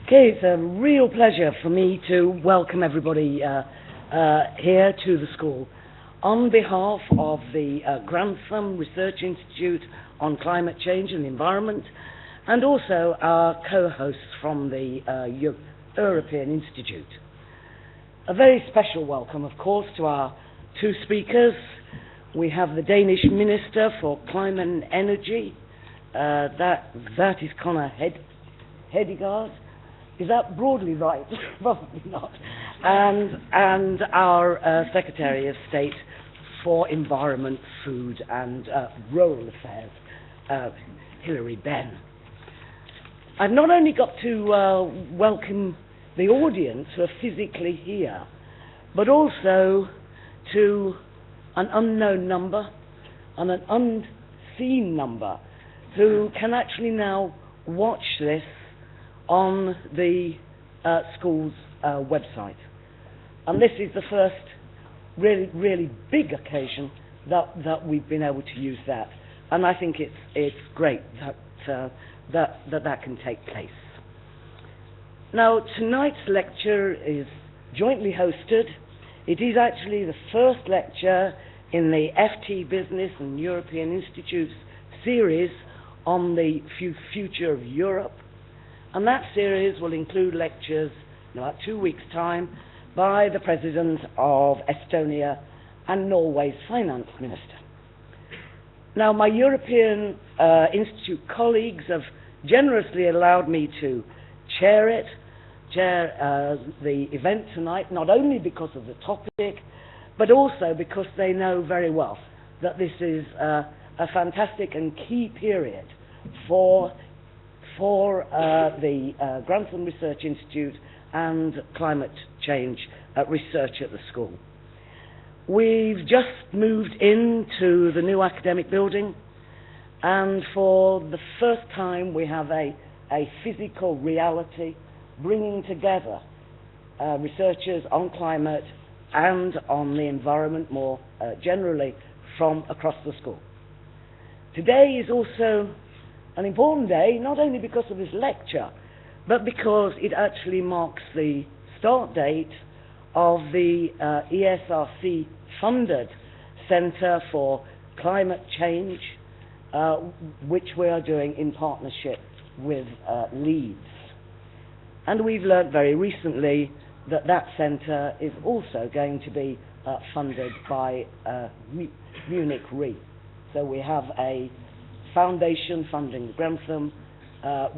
Okay, it's a real pleasure for me to welcome everybody here to the school. On behalf of the Grantham Research Institute on Climate Change and the Environment, and also our co-hosts from the European Institute. A very special welcome, of course, to our two speakers. We have the Danish Minister for Climate and Energy, that is Connie Hedegaard. Is that broadly right? Probably not. And our Secretary of State for Environment, Food and Rural Affairs, Hilary, Benn. I've not only got to welcome the audience who are physically here, but also to an unknown number and an unseen number who can actually now watch this on the school's website. And this is the first really big occasion that we've been able to use that. And I think it's great that can take place. Now, tonight's lecture is jointly hosted. It is actually the first lecture in the FT Business and European Institute's series on the future of Europe. And that series will include lectures in about 2 weeks' time by the President of Estonia and Norway's Finance Minister. Now, my European Institute colleagues have generously allowed me to chair the event tonight, not only because of the topic, but also because they know very well that this is a fantastic and key period for the Grantham Research Institute and climate change research at the school. We've just moved into the new academic building, and for the first time we have a physical reality bringing together researchers on climate and on the environment more generally from across the school. Today is also an important day, not only because of this lecture, but because it actually marks the start date of the ESRC-funded Centre for Climate Change, which we are doing in partnership with Leeds. And we've learned very recently that centre is also going to be funded by Munich Re. So we have a foundation funding Grantham,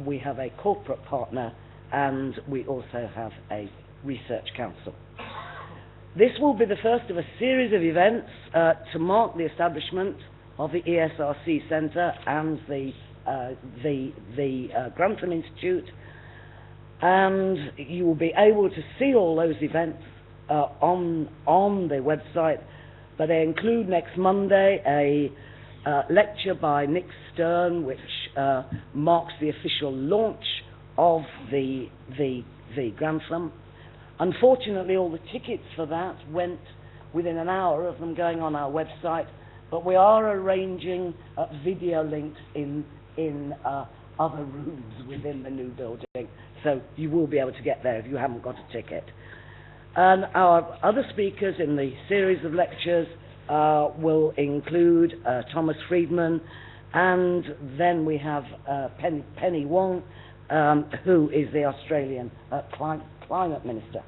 we have a corporate partner, and we also have a research council. This will be the first of a series of events to mark the establishment of the ESRC Centre and the Grantham Institute, and you will be able to see all those events on the website, but they include next Monday a lecture by Nick Stern, which marks the official launch of the Grantham. Unfortunately, all the tickets for that went within an hour of them going on our website, but we are arranging video links in other rooms within the new building, so you will be able to get there if you haven't got a ticket. And our other speakers in the series of lectures will include Thomas Friedman, and then we have Penny Wong, who is the Australian Climate Minister.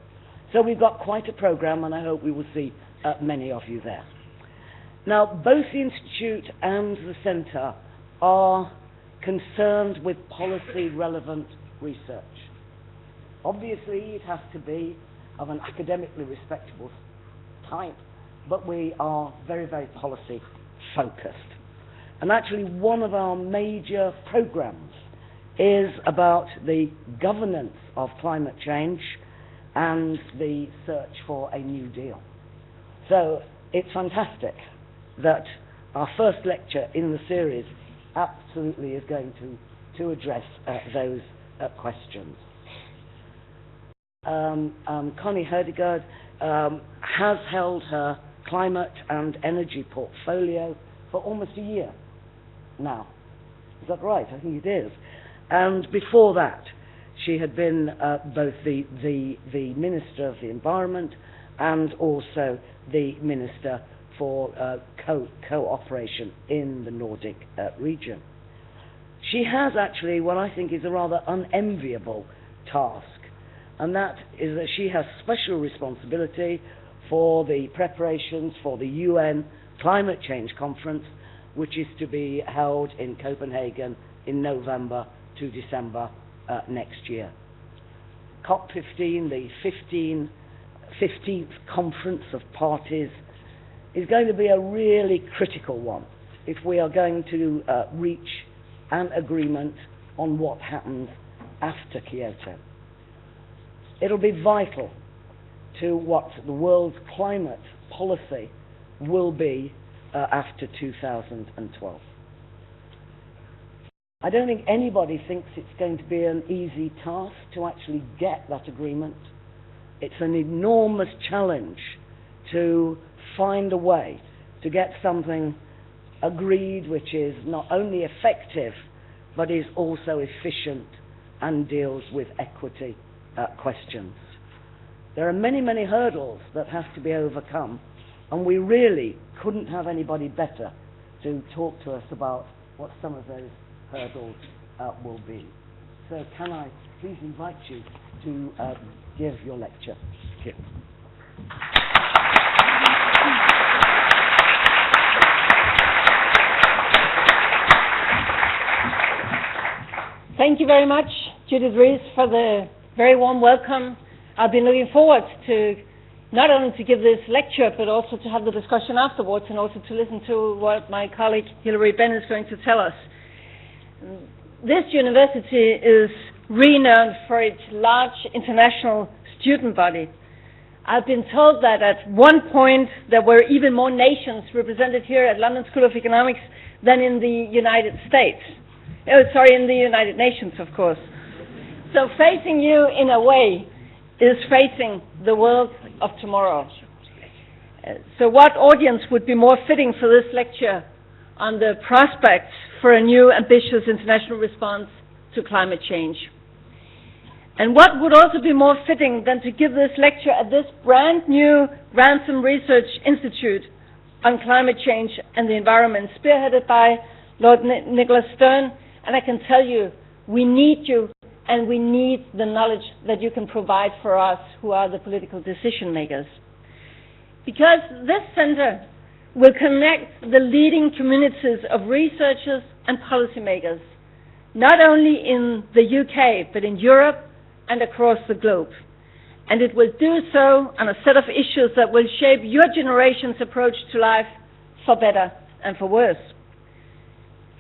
So we've got quite a programme, and I hope we will see many of you there. Now, both the Institute and the Centre are concerned with policy-relevant research. Obviously, it has to be of an academically respectable type, but we are very policy-focused. And actually, one of our major programs is about the governance of climate change and the search for a new deal. So it's fantastic that our first lecture in the series absolutely is going to address those questions. Connie Hedegaard has held her climate and energy portfolio for almost a year now. Is that right? I think it is. And before that, She had been both the Minister of the Environment and also the Minister for cooperation in the Nordic region. She has actually what I think is a rather unenviable task, and that is that she has special responsibility for the preparations for the UN Climate Change Conference, which is to be held in Copenhagen in November to December next year. COP15, the 15th Conference of Parties, is going to be a really critical one if we are going to reach an agreement on what happens after Kyoto. It'll be vital to what the world's climate policy will be after 2012. I don't think anybody thinks it's going to be an easy task to actually get that agreement. It's an enormous challenge to find a way to get something agreed which is not only effective but is also efficient and deals with equity questions. There are many, many hurdles that have to be overcome, and we really couldn't have anybody better to talk to us about what some of those hurdles will be. So can I please invite you to give your lecture? Thank you. Thank you very much, Judith Rees, for the very warm welcome. I've been looking forward to not only to give this lecture, but also to have the discussion afterwards, and also to listen to what my colleague Hilary Benn is going to tell us. This university is renowned for its large international student body. I've been told that at one point there were even more nations represented here at London School of Economics than in the United States. In the United Nations, of course. So facing you, in a way, is facing the world of tomorrow. So what audience would be more fitting for this lecture on the prospects for a new, ambitious international response to climate change? And what would also be more fitting than to give this lecture at this brand new Grantham Research Institute on climate change and the environment, spearheaded by Lord Nicholas Stern. And I can tell you, we need you, and we need the knowledge that you can provide for us who are the political decision makers. Because this center will connect the leading communities of researchers and policymakers, not only in the UK, but in Europe and across the globe. And it will do so on a set of issues that will shape your generation's approach to life for better and for worse.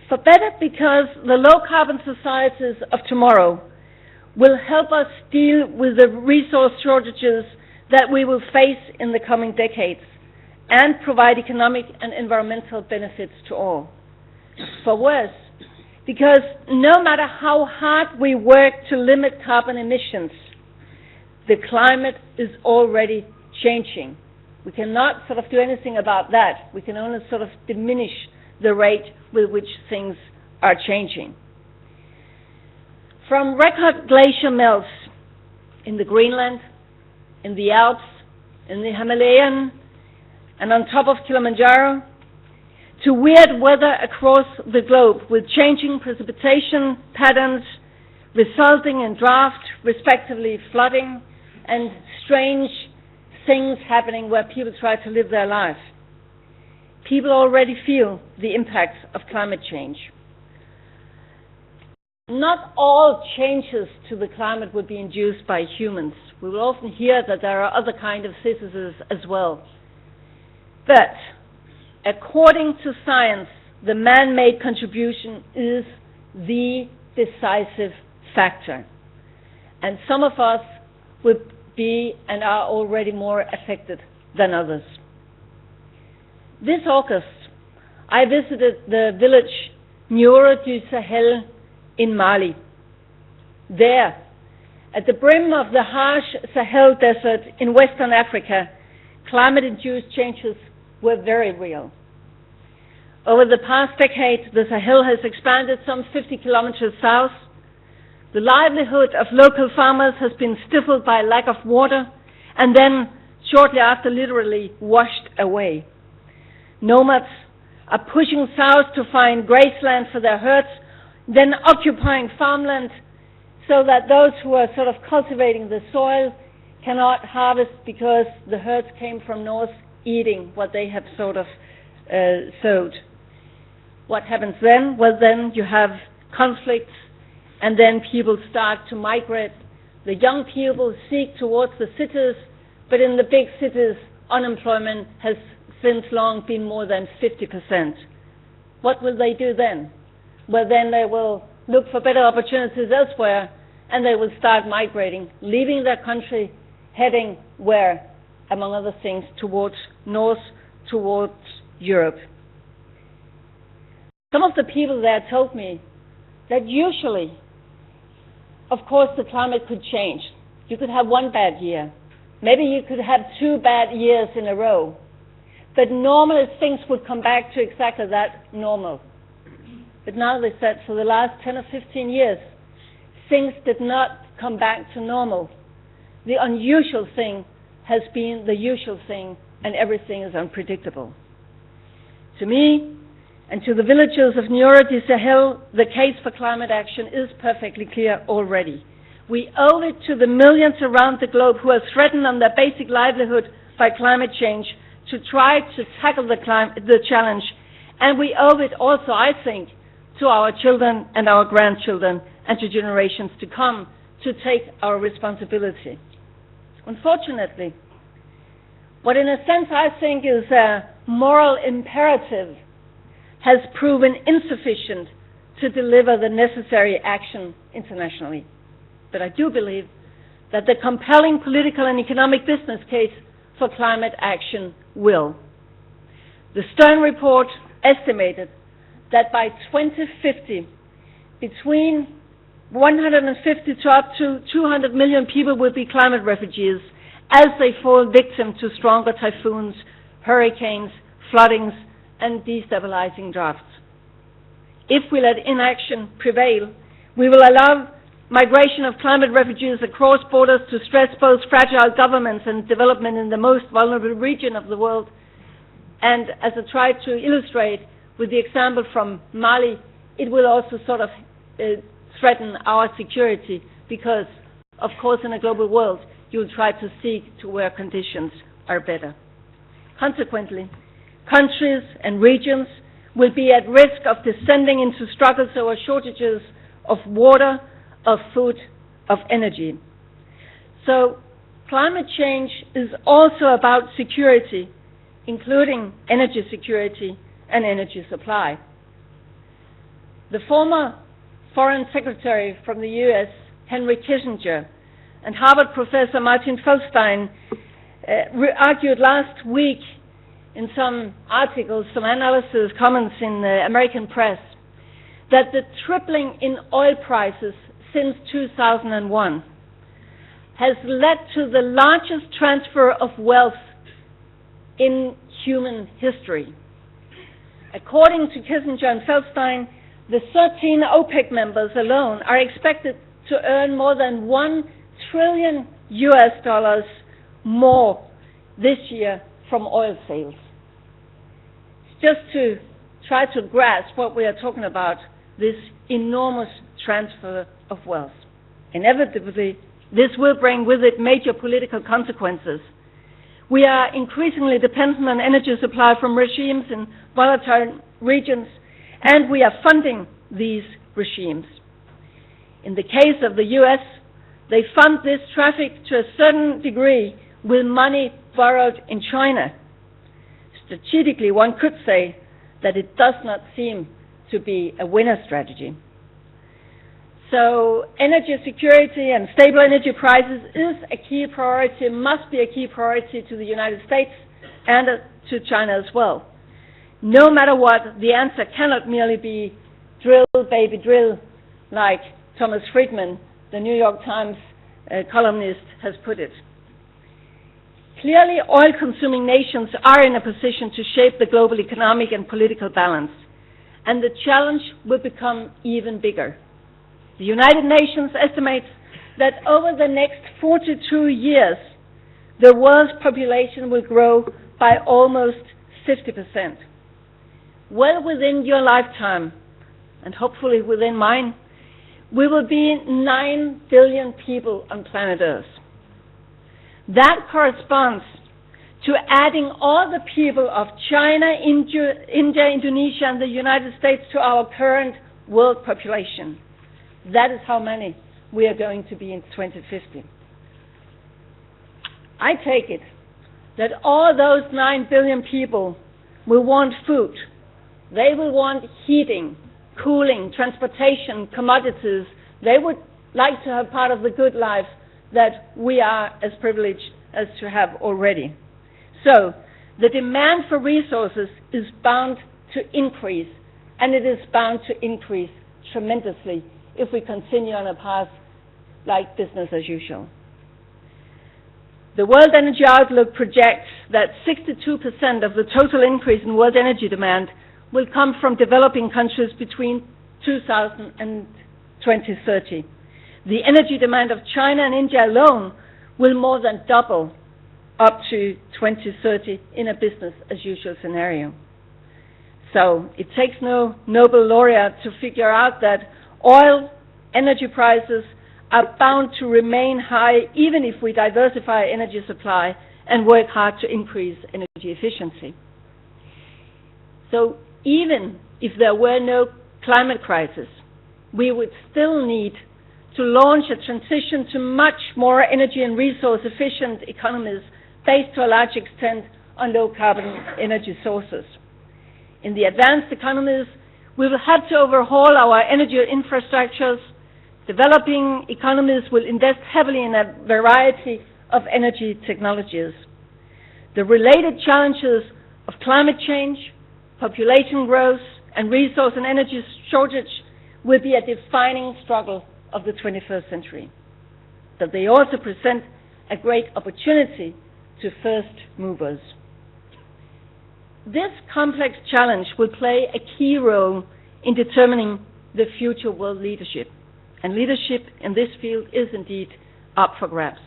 For better, because the low-carbon societies of tomorrow will help us deal with the resource shortages that we will face in the coming decades and provide economic and environmental benefits to all. For worse, because no matter how hard we work to limit carbon emissions, the climate is already changing. We cannot sort of do anything about that. We can only sort of diminish the rate with which things are changing. From record glacier melts in the Greenland, in the Alps, in the Himalayan, and on top of Kilimanjaro, to weird weather across the globe with changing precipitation patterns resulting in drought, respectively flooding, and strange things happening where people try to live their life. People already feel the impacts of climate change. Not all changes to the climate would be induced by humans. We will often hear that there are other kinds of processes as well. But according to science, the man-made contribution is the decisive factor. And some of us would be and are already more affected than others. This August, I visited the village Nioro du Sahel in Mali. There, at the brim of the harsh Sahel Desert in Western Africa, climate-induced changes were very real. Over the past decade, the Sahel has expanded some 50 kilometers south, The livelihood of local farmers has been stifled by lack of water, and then, shortly after, literally washed away. Nomads are pushing south to find grazeland for their herds, then occupying farmland so that those who are sort of cultivating the soil cannot harvest because the herds came from north eating what they have sort of sowed. What happens then? Well, then you have conflicts, and then people start to migrate. The young people seek towards the cities, but in the big cities, unemployment has since long been more than 50%. What will they do then? Well, then they will look for better opportunities elsewhere, and they will start migrating, leaving their country, heading where? Among other things, towards north, towards Europe. Some of the people there told me that usually, of course, the climate could change. You could have one bad year. Maybe you could have 2 bad years in a row. But normally things would come back to exactly that normal. But now they said for the last 10 or 15 years, things did not come back to normal. The unusual thing has been the usual thing, and everything is unpredictable. To me, and to the villagers of Nioro Sahel, the case for climate action is perfectly clear already. We owe it to the millions around the globe who are threatened on their basic livelihood by climate change to try to tackle the challenge. And we owe it also, I think, to our children and our grandchildren and to generations to come to take our responsibility. Unfortunately, what in a sense I think is a moral imperative has proven insufficient to deliver the necessary action internationally. But I do believe that the compelling political and economic business case for climate action will. The Stern report estimated that by 2050, between 150 to up to 200 million people will be climate refugees as they fall victim to stronger typhoons, hurricanes, floodings, and destabilizing droughts. If we let inaction prevail, we will allow migration of climate refugees across borders to stress both fragile governments and development in the most vulnerable region of the world. And as I tried to illustrate with the example from Mali, it will also sort of threaten our security because, of course, in a global world, you will try to seek to where conditions are better. Consequently, countries and regions will be at risk of descending into struggles over shortages of water, of food, of energy. So climate change is also about security, including energy security and energy supply. The former Foreign Secretary from the US, Henry Kissinger, and Harvard professor Martin Feldstein argued last week in some articles, some analysis, comments in the American press, that the tripling in oil prices since 2001 has led to the largest transfer of wealth in human history. According to Kissinger and Feldstein, the 13 OPEC members alone are expected to earn more than $1 trillion more this year from oil sales. Just to try to grasp what we are talking about, this enormous transfer of wealth. Inevitably, this will bring with it major political consequences. We are increasingly dependent on energy supply from regimes in volatile regions, and we are funding these regimes. In the case of the US, they fund this traffic to a certain degree with money borrowed in China. Strategically, one could say that it does not seem to be a winner strategy. So energy security and stable energy prices is a key priority, must be a key priority to the United States and to China as well. No matter what, the answer cannot merely be drill, baby, drill, like Thomas Friedman, the New York Times columnist, has put it. Clearly, oil-consuming nations are in a position to shape the global economic and political balance, and the challenge will become even bigger. The United Nations estimates that over the next 42 years, the world's population will grow by almost 50%. Well within your lifetime, and hopefully within mine, we will be 9 billion people on planet Earth. That corresponds to adding all the people of China, India, Indonesia, and the United States to our current world population. That is how many we are going to be in 2050. I take it that all those 9 billion people will want food. They will want heating, cooling, transportation, commodities. They would like to have part of the good life that we are as privileged as to have already. So, the demand for resources is bound to increase, and it is bound to increase tremendously if we continue on a path like business as usual. The World Energy Outlook projects that 62% of the total increase in world energy demand will come from developing countries between 2000 and 2030. The energy demand of China and India alone will more than double up to 2030 in a business-as-usual scenario. So it takes no Nobel laureate to figure out that oil energy prices are bound to remain high even if we diversify energy supply and work hard to increase energy efficiency. So even if there were no climate crisis, we would still need to launch a transition to much more energy and resource efficient economies based to a large extent on low carbon energy sources. In the advanced economies, we will have to overhaul our energy infrastructures. Developing economies will invest heavily in a variety of energy technologies. The related challenges of climate change, population growth, and resource and energy shortage will be a defining struggle of the 21st century. But they also present a great opportunity to first movers. This complex challenge will play a key role in determining the future world leadership. And leadership in this field is indeed up for grabs.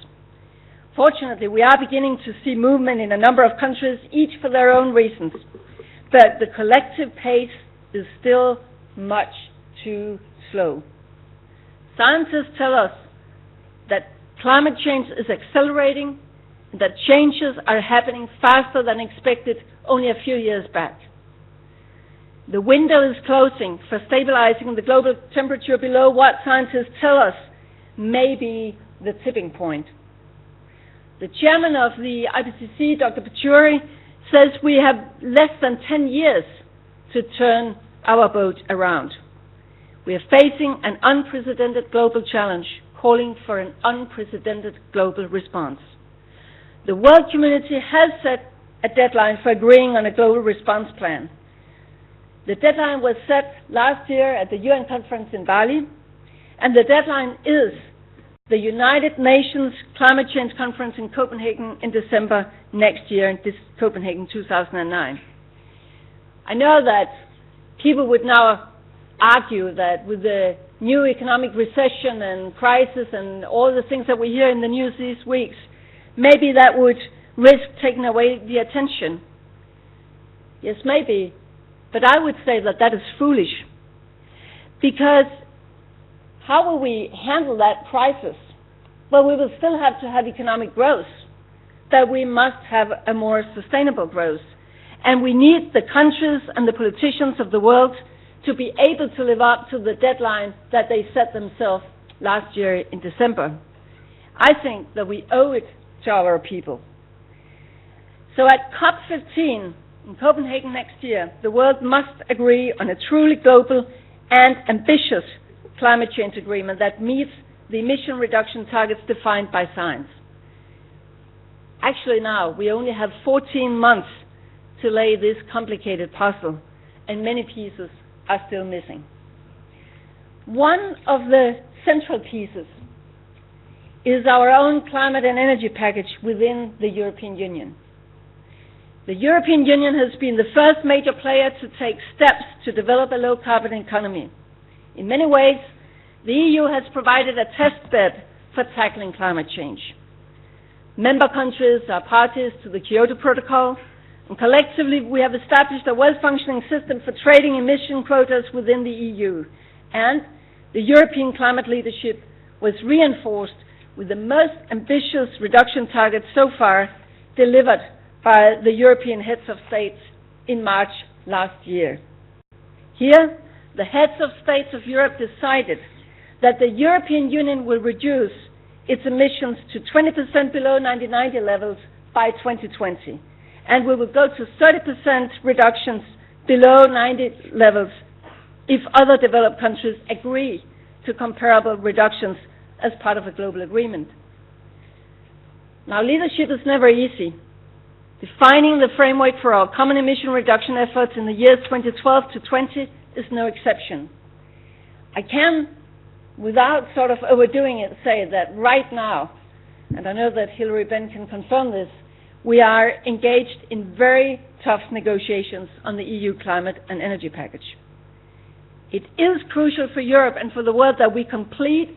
Fortunately, we are beginning to see movement in a number of countries, each for their own reasons. But the collective pace is still much too slow. Scientists tell us that climate change is accelerating, and that changes are happening faster than expected only a few years back. The window is closing for stabilizing the global temperature below what scientists tell us may be the tipping point. The chairman of the IPCC, Dr. Pachauri, says we have less than 10 years to turn our boat around. We are facing an unprecedented global challenge, calling for an unprecedented global response. The world community has set a deadline for agreeing on a global response plan. The deadline was set last year at the UN conference in Bali, and the deadline is the United Nations Climate Change Conference in Copenhagen in December next year, in Copenhagen 2009. I know that people would now argue that with the new economic recession and crisis and all the things that we hear in the news these weeks, maybe that would risk taking away the attention. Yes, maybe. But I would say that that is foolish. Because how will we handle that crisis? Well, we will still have to have economic growth, but we must have a more sustainable growth. And we need the countries and the politicians of the world to be able to live up to the deadline that they set themselves last year in December. I think that we owe it to our people. So at COP15 in Copenhagen next year, the world must agree on a truly global and ambitious climate change agreement that meets the emission reduction targets defined by science. Actually now, we only have 14 months to lay this complicated puzzle, and many pieces are still missing. One of the central pieces is our own climate and energy package within the European Union. The European Union has been the first major player to take steps to develop a low-carbon economy. In many ways, the EU has provided a test bed for tackling climate change. Member countries are parties to the Kyoto Protocol, and collectively we have established a well-functioning system for trading emission quotas within the EU. And the European climate leadership was reinforced with the most ambitious reduction targets so far delivered by the European heads of states in March last year. Here, the heads of states of Europe decided that the European Union will reduce its emissions to 20% below 1990 levels by 2020, and we will go to 30% reductions below 90 levels if other developed countries agree to comparable reductions as part of a global agreement. Now, leadership is never easy. Defining the framework for our common emission reduction efforts in the years 2012 to 20 is no exception. I can, without sort of overdoing it, say that right now, and I know that Hilary, Benn can confirm this, we are engaged in very tough negotiations on the EU climate and energy package. It is crucial for Europe and for the world that we complete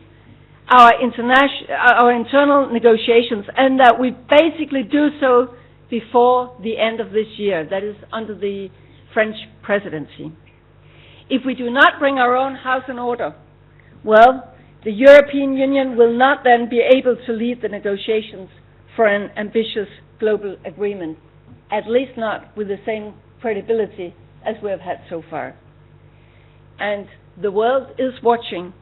our internal negotiations and that we basically do so before the end of this year, that is under the French presidency. If we do not bring our own house in order, well, the European Union will not then be able to lead the negotiations for an ambitious global agreement, at least not with the same credibility as we have had so far. And the world is watching.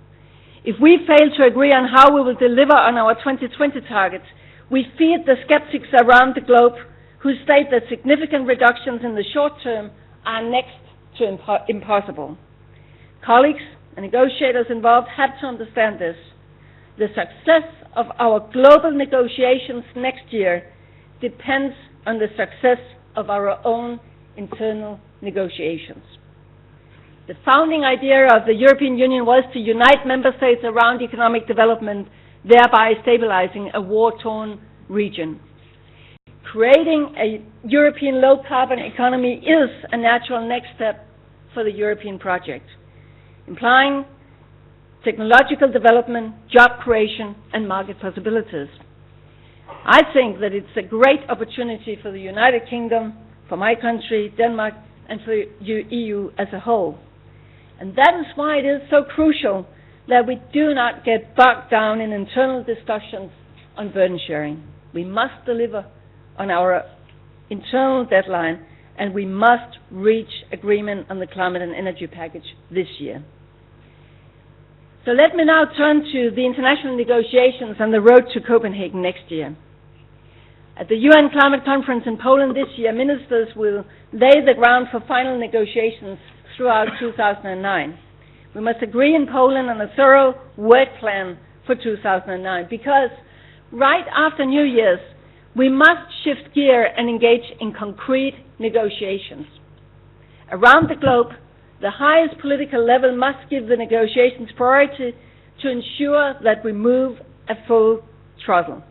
If we fail to agree on how we will deliver on our 2020 targets, we feed the skeptics around the globe who state that significant reductions in the short term are next to impossible. Colleagues and negotiators involved have to understand this. The success of our global negotiations next year depends on the success of our own internal negotiations. The founding idea of the European Union was to unite member states around economic development, thereby stabilizing a war-torn region. Creating a European low-carbon economy is a natural next step for the European project, implying technological development, job creation, and market possibilities. I think that it's a great opportunity for the United Kingdom, for my country, Denmark, and for the EU as a whole. And that is why it is so crucial that we do not get bogged down in internal discussions on burden sharing. We must deliver on our internal deadline, and we must reach agreement on the climate and energy package this year. So let me now turn to the international negotiations and the road to Copenhagen next year. At the UN Climate Conference in Poland this year, ministers will lay the ground for final negotiations throughout 2009. We must agree in Poland on a thorough work plan for 2009 because right after New Year's, we must shift gear and engage in concrete negotiations. Around the globe, the highest political level must give the negotiations priority to ensure that we move at full throttle.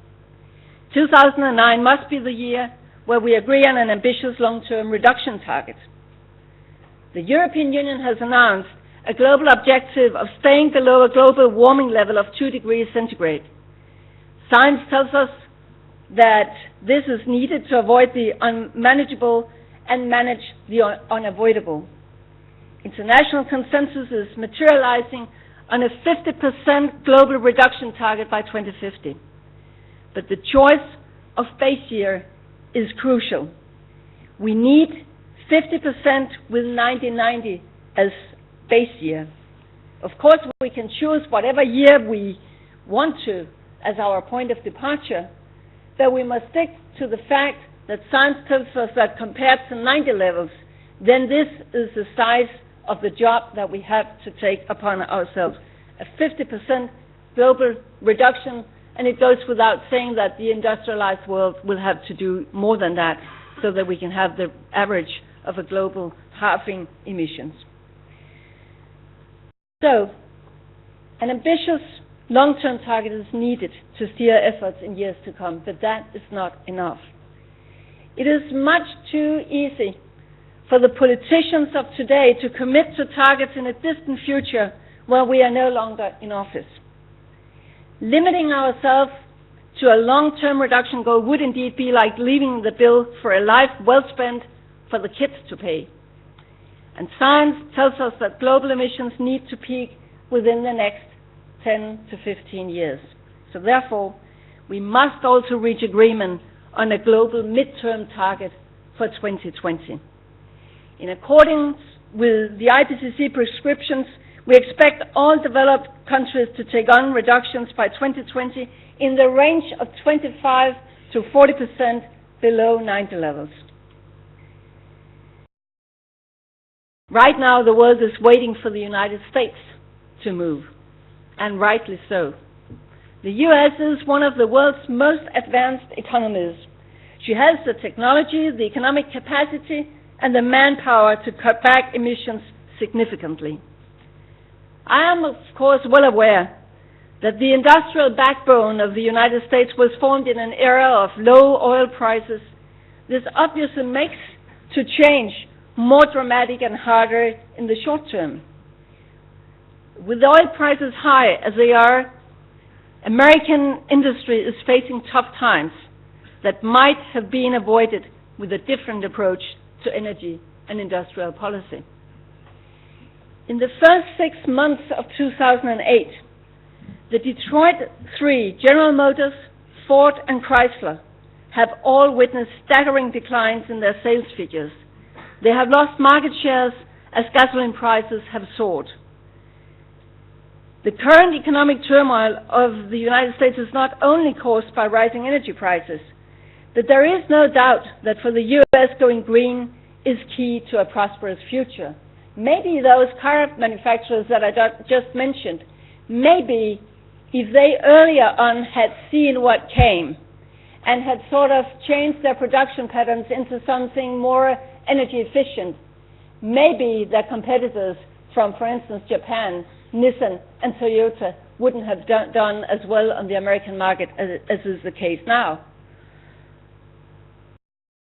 2009 must be the year where we agree on an ambitious long-term reduction target. The European Union has announced a global objective of staying below a global warming level of 2 degrees centigrade. Science tells us that this is needed to avoid the unmanageable and manage the unavoidable. International consensus is materializing on a 50% global reduction target by 2050. But the choice of base year is crucial. We need 50% with 1990 as base year. Of course, we can choose whatever year we want to as our point of departure, but we must stick to the fact that science tells us that compared to 90 levels, then this is the size of the job that we have to take upon ourselves. A 50% global reduction, and it goes without saying that the industrialized world will have to do more than that so that we can have the average of a global halving emissions. So, an ambitious long-term target is needed to steer efforts in years to come, but that is not enough. It is much too easy for the politicians of today to commit to targets in a distant future while we are no longer in office. Limiting ourselves to a long-term reduction goal would indeed be like leaving the bill for a life well spent for the kids to pay. And science tells us that global emissions need to peak within the next 10 to 15 years. So therefore, we must also reach agreement on a global midterm target for 2020. In accordance with the IPCC prescriptions, we expect all developed countries to take on reductions by 2020 in the range of 25 to 40% below 90 levels. Right now, the world is waiting for the United States to move, and rightly so. The US is one of the world's most advanced economies. She has the technology, the economic capacity, and the manpower to cut back emissions significantly. I am, of course, well aware that the industrial backbone of the United States was formed in an era of low oil prices. This obviously makes to change more dramatic and harder in the short term. With oil prices high as they are, American industry is facing tough times that might have been avoided with a different approach to energy and industrial policy. In the first 6 months of 2008, the Detroit Three, General Motors, Ford, and Chrysler, have all witnessed staggering declines in their sales figures. They have lost market shares as gasoline prices have soared. The current economic turmoil of the United States is not only caused by rising energy prices, but there is no doubt that for the U.S. going green is key to a prosperous future. Maybe those car manufacturers that I just mentioned, maybe if they earlier on had seen what came and had sort of changed their production patterns into something more energy efficient, maybe their competitors from, for instance, Japan, Nissan, and Toyota wouldn't have done as well on the American market as is the case now.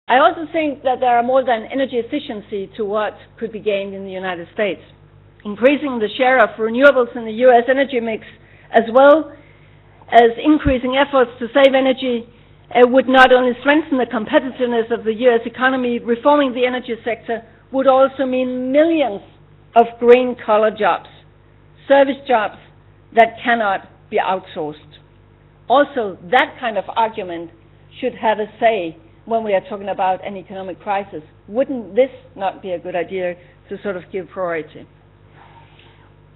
I also think that there are more than energy efficiency to what could be gained in the United States. Increasing the share of renewables in the U.S. energy mix, as well as increasing efforts to save energy, would not only strengthen the competitiveness of the U.S. economy, reforming the energy sector would also mean millions of green-collar jobs, service jobs that cannot be outsourced. Also, that kind of argument should have a say when we are talking about an economic crisis. Wouldn't this not be a good idea to sort of give priority?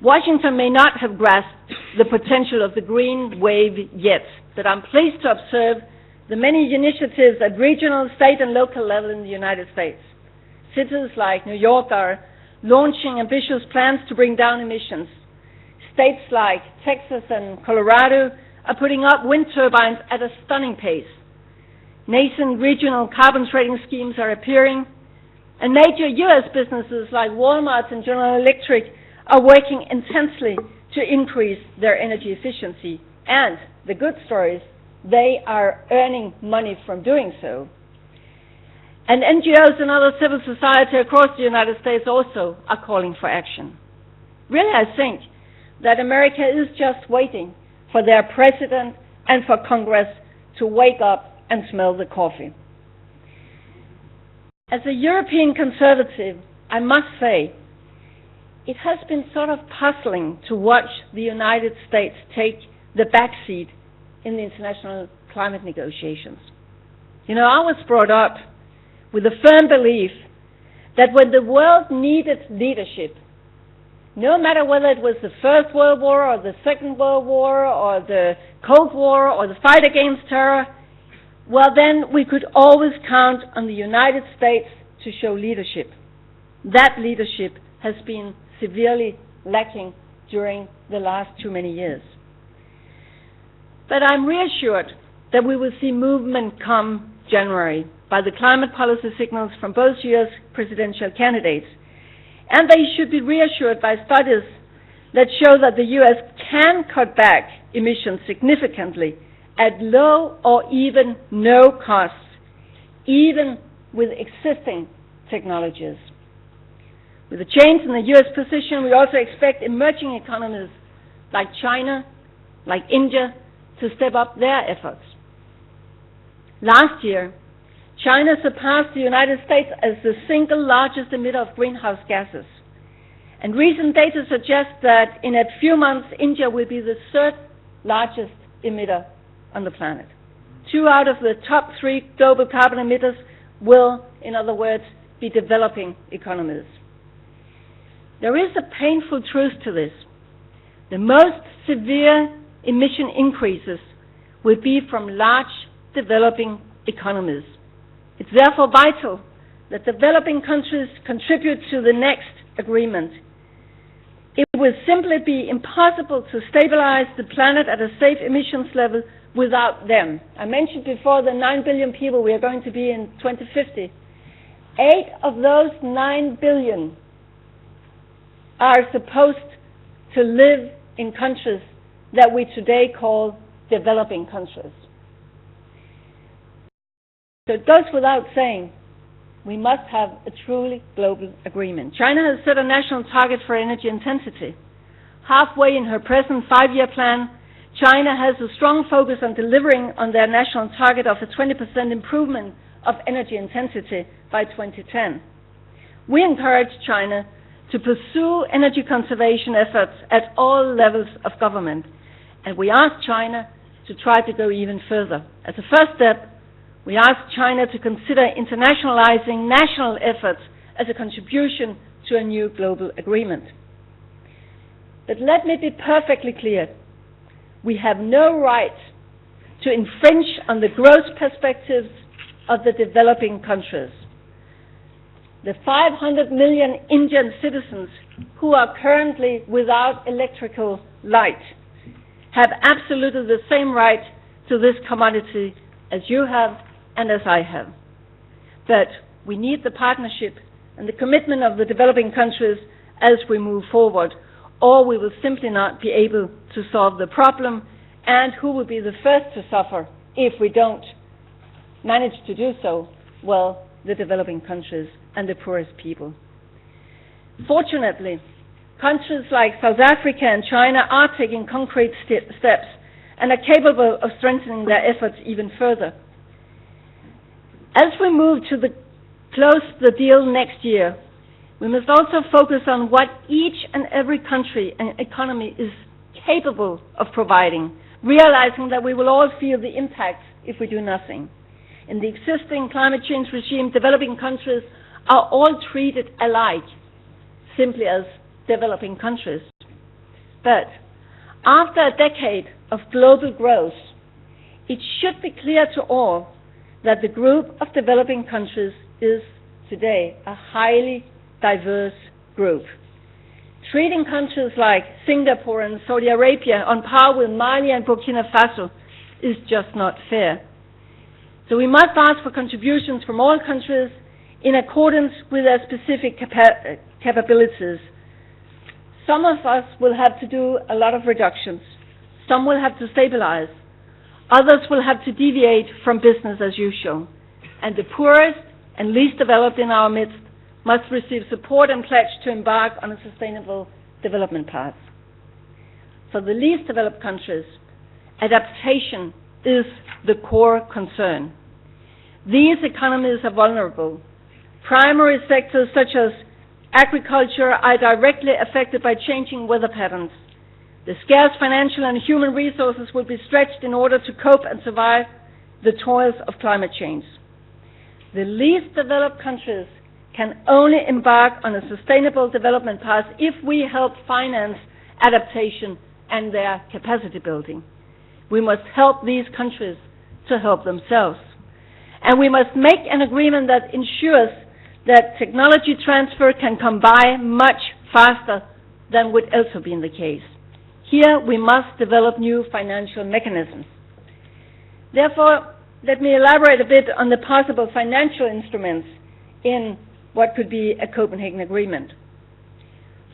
Washington may not have grasped the potential of the green wave yet, but I'm pleased to observe the many initiatives at regional, state, and local level in the United States. Cities like New York are launching ambitious plans to bring down emissions. States like Texas and Colorado are putting up wind turbines at a stunning pace. Nascent regional carbon trading schemes are appearing, and major U.S. businesses like Walmart and General Electric are working intensely to increase their energy efficiency. And the good story is they are earning money from doing so. And NGOs and other civil society across the United States also are calling for action. Really, I think that America is just waiting for their president and for Congress to wake up and smell the coffee. As a European conservative, I must say, it has been sort of puzzling to watch the United States take the back seat in the international climate negotiations. You know, I was brought up with a firm belief that when the world needed leadership, no matter whether it was the First World War or the Second World War or the Cold War or the fight against terror, well, then we could always count on the United States to show leadership. That leadership has been severely lacking during the last too many years. But I'm reassured that we will see movement come January by the climate policy signals from both U.S. presidential candidates. And they should be reassured by studies that show that the U.S. can cut back emissions significantly at low or even no costs, even with existing technologies. With the change in the US position, we also expect emerging economies like China, like India, to step up their efforts. Last year, China surpassed the United States as the single largest emitter of greenhouse gases. And recent data suggests that in a few months, India will be the third largest emitter on the planet. 2 out of the top 3 global carbon emitters will, in other words, be developing economies. There is a painful truth to this. The most severe emission increases will be from large developing economies. It's therefore vital that developing countries contribute to the next agreement. It will simply be impossible to stabilize the planet at a safe emissions level without them. I mentioned before the 9 billion people we are going to be in 2050. 8 of those 9 billion are supposed to live in countries that we today call developing countries. So it goes without saying, we must have a truly global agreement. China has set a national target for energy intensity. Halfway in her present 5-year plan, China has a strong focus on delivering on their national target of a 20% improvement of energy intensity by 2010. We encourage China to pursue energy conservation efforts at all levels of government, and we ask China to try to go even further. As a first step, we ask China to consider internationalizing national efforts as a contribution to a new global agreement. But let me be perfectly clear. We have no right to infringe on the growth perspectives of the developing countries. The 500 million Indian citizens who are currently without electrical light have absolutely the same right to this commodity as you have and as I have. But we need the partnership and the commitment of the developing countries as we move forward, or we will simply not be able to solve the problem. And who will be the first to suffer if we don't manage to do so? Well, the developing countries and the poorest people. Fortunately, countries like South Africa and China are taking concrete steps and are capable of strengthening their efforts even further. As we move to close the deal next year, we must also focus on what each and every country and economy is capable of providing, realizing that we will all feel the impacts if we do nothing. In the existing climate change regime, developing countries are all treated alike, simply as developing countries. But after a decade of global growth, it should be clear to all that the group of developing countries is today a highly diverse group. Treating countries like Singapore and Saudi Arabia on par with Mali and Burkina Faso is just not fair. So we must ask for contributions from all countries in accordance with their specific capabilities. Some of us will have to do a lot of reductions. Some will have to stabilize. Others will have to deviate from business as usual. And the poorest and least developed in our midst must receive support and pledge to embark on a sustainable development path. For the least developed countries, adaptation is the core concern. These economies are vulnerable. Primary sectors such as agriculture are directly affected by changing weather patterns. The scarce financial and human resources will be stretched in order to cope and survive the toils of climate change. The least developed countries can only embark on a sustainable development path if we help finance adaptation and their capacity building. We must help these countries to help themselves. And we must make an agreement that ensures that technology transfer can come by much faster than would also be the case. Here we must develop new financial mechanisms. Therefore, let me elaborate a bit on the possible financial instruments in what could be a Copenhagen agreement.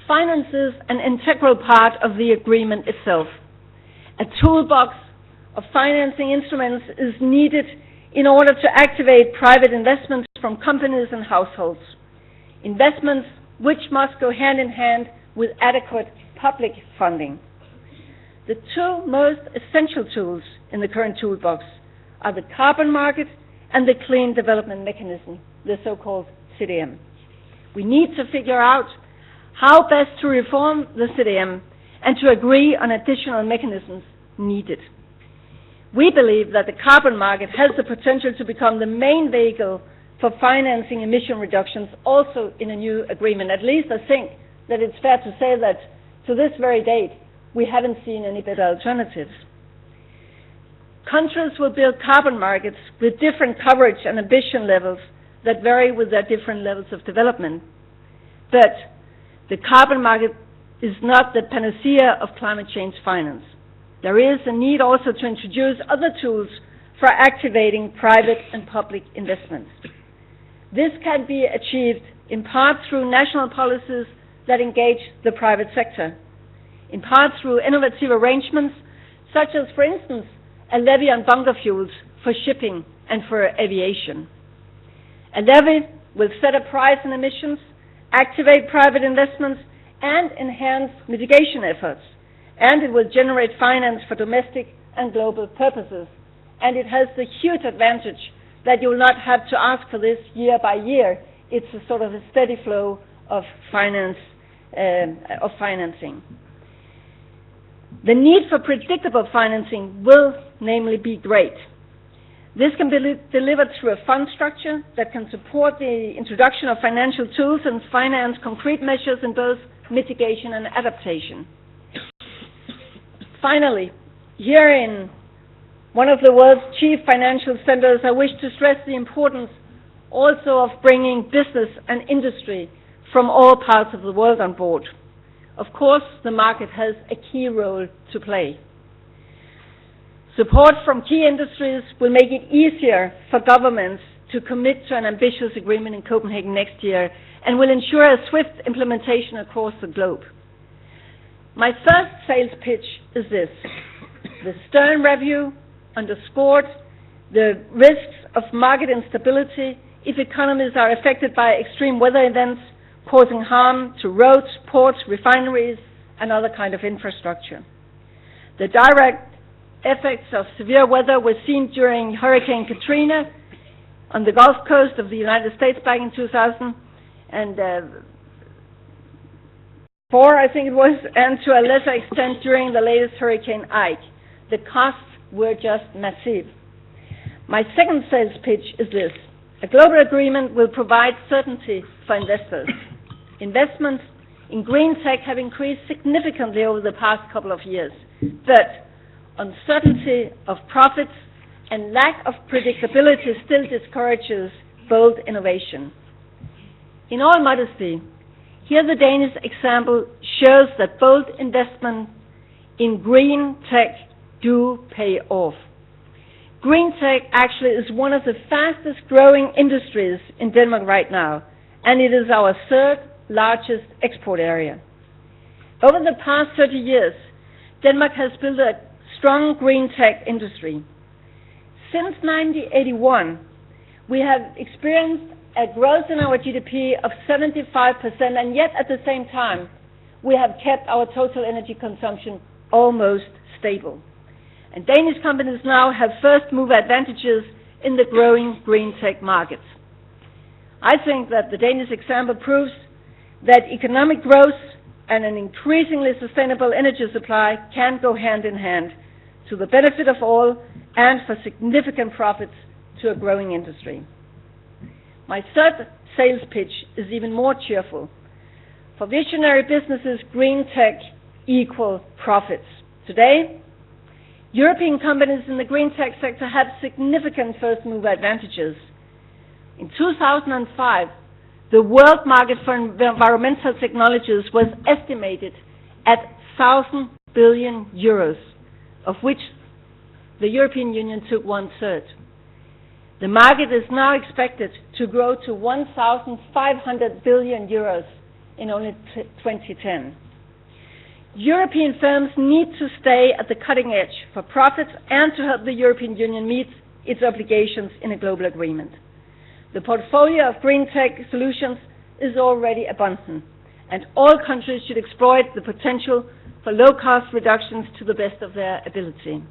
Finance is an integral part of the agreement itself. A toolbox of financing instruments is needed in order to activate private investments from companies and households. Investments which must go hand in hand with adequate public funding. The two most essential tools in the current toolbox are the carbon market and the clean development mechanism, the so-called CDM. We need to figure out how best to reform the CDM and to agree on additional mechanisms needed. We believe that the carbon market has the potential to become the main vehicle for financing emission reductions also in a new agreement. At least I think that it's fair to say that to this very date we haven't seen any better alternatives. Countries will build carbon markets with different coverage and ambition levels that vary with their different levels of development. But the carbon market is not the panacea of climate change finance. There is a need also to introduce other tools for activating private and public investments. This can be achieved in part through national policies that engage the private sector, in part through innovative arrangements such as, for instance, a levy on bunker fuels for shipping and for aviation. A levy will set a price on emissions, activate private investments, and enhance mitigation efforts. And it will generate finance for domestic and global purposes. And it has the huge advantage that you will not have to ask for this year by year. It's a sort of a steady flow of financing. The need for predictable financing will namely be great. This can be delivered through a fund structure that can support the introduction of financial tools and finance concrete measures in both mitigation and adaptation. Finally, here in one of the world's chief financial centers, I wish to stress the importance also of bringing business and industry from all parts of the world on board. Of course, the market has a key role to play. Support from key industries will make it easier for governments to commit to an ambitious agreement in Copenhagen next year and will ensure a swift implementation across the globe. My first sales pitch is this. The Stern Review underscored the risks of market instability if economies are affected by extreme weather events causing harm to roads, ports, refineries, and other kind of infrastructure. The direct effects of severe weather were seen during Hurricane Katrina on the Gulf Coast of the United States back in 2004, I think it was, and to a lesser extent during the latest Hurricane Ike. The costs were just massive. My second sales pitch is this. A global agreement will provide certainty for investors. Investments in green tech have increased significantly over the past couple of years, but uncertainty of profits and lack of predictability still discourages bold innovation. In all modesty, here the Danish example shows that bold investment in green tech do pay off. Green tech actually is one of the fastest growing industries in Denmark right now, and it is our third largest export area. Over the past 30 years, Denmark has built a strong green tech industry. Since 1981, we have experienced a growth in our GDP of 75%, and yet at the same time, we have kept our total energy consumption almost stable. And Danish companies now have first-mover advantages in the growing green tech markets. I think that the Danish example proves that economic growth and an increasingly sustainable energy supply can go hand in hand to the benefit of all and for significant profits to a growing industry. My third sales pitch is even more cheerful. For visionary businesses, green tech equal profits. Today, European companies in the green tech sector have significant first-mover advantages. In 2005, the world market for environmental technologies was estimated at 1,000 billion euros, of which the European Union took 1/3. The market is now expected to grow to 1,500 billion euros in only 2010. European firms need to stay at the cutting edge for profits and to help the European Union meet its obligations in a global agreement. The portfolio of green tech solutions is already abundant, and all countries should exploit the potential for low-cost reductions to the best of their ability.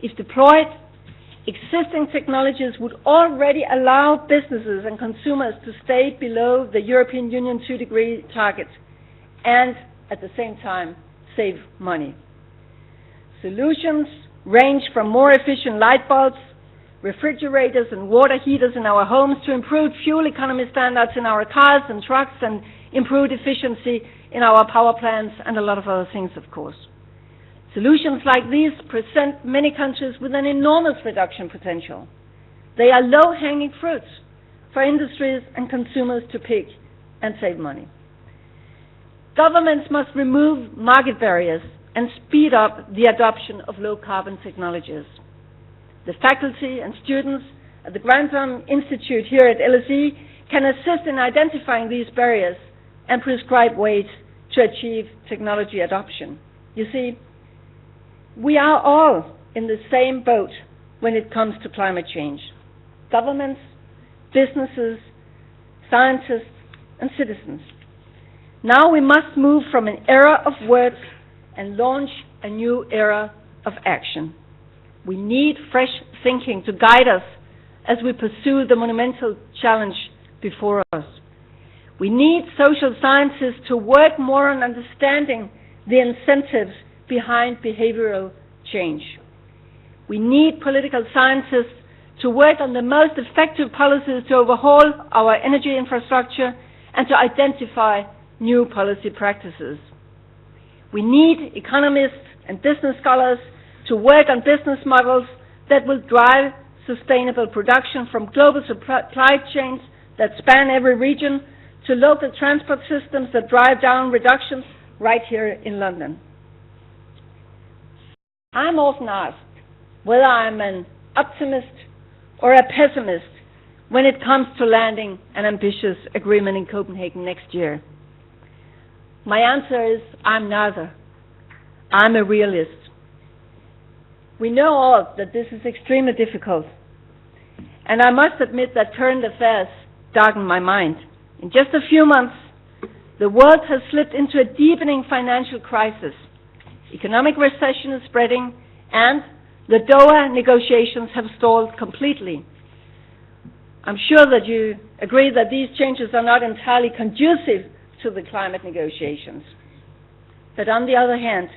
If deployed, existing technologies would already allow businesses and consumers to stay below the European Union 2-degree target and, at the same time, save money. Solutions range from more efficient light bulbs, refrigerators and water heaters in our homes to improved fuel economy standards in our cars and trucks and improved efficiency in our power plants and a lot of other things, of course. Solutions like these present many countries with an enormous reduction potential. They are low-hanging fruits for industries and consumers to pick and save money. Governments must remove market barriers and speed up the adoption of low-carbon technologies. The faculty and students at the Grantham Institute here at LSE can assist in identifying these barriers and prescribe ways to achieve technology adoption. You see, we are all in the same boat when it comes to climate change. Governments, businesses, scientists, and citizens. Now we must move from an era of words and launch a new era of action. We need fresh thinking to guide us as we pursue the monumental challenge before us. We need social sciences to work more on understanding the incentives behind behavioral change. We need political scientists to work on the most effective policies to overhaul our energy infrastructure and to identify new policy practices. We need economists and business scholars to work on business models that will drive sustainable production from global supply chains that span every region to local transport systems that drive down reductions right here in London. I'm often asked whether I'm an optimist or a pessimist when it comes to landing an ambitious agreement in Copenhagen next year. My answer is I'm neither. I'm a realist. We know all that this is extremely difficult, and I must admit that current affairs darken my mind. In just a few months, the world has slipped into a deepening financial crisis. Economic recession is spreading, and the Doha negotiations have stalled completely. I'm sure that you agree that these changes are not entirely conducive to the climate negotiations. But on the other hand,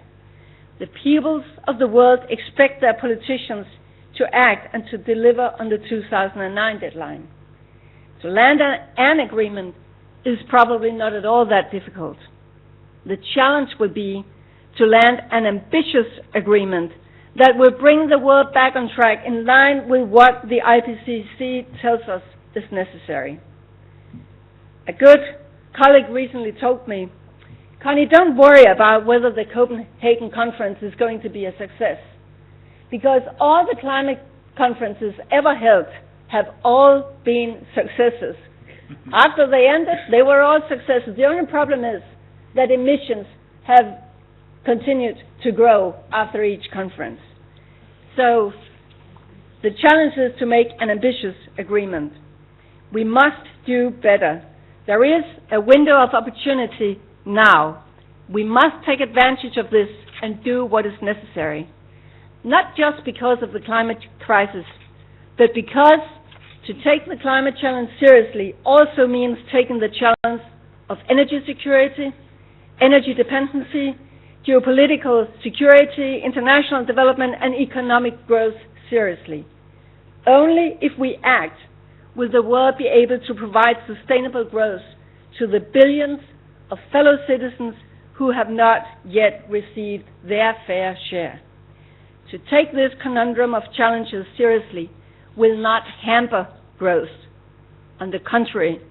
the peoples of the world expect their politicians to act and to deliver on the 2009 deadline. To land an agreement is probably not at all that difficult. The challenge will be to land an ambitious agreement that will bring the world back on track in line with what the IPCC tells us is necessary. A good colleague recently told me, Connie, don't worry about whether the Copenhagen conference is going to be a success, because all the climate conferences ever held have all been successes. After they ended, they were all successes. The only problem is that emissions have continued to grow after each conference. So the challenge is to make an ambitious agreement. We must do better. There is a window of opportunity now. We must take advantage of this and do what is necessary. Not just because of the climate crisis, but because to take the climate challenge seriously also means taking the challenge of energy security, energy dependency, geopolitical security, international development, and economic growth seriously. Only if we act will the world be able to provide sustainable growth to the billions of fellow citizens who have not yet received their fair share. To take this conundrum of challenges seriously will not hamper growth. On the contrary,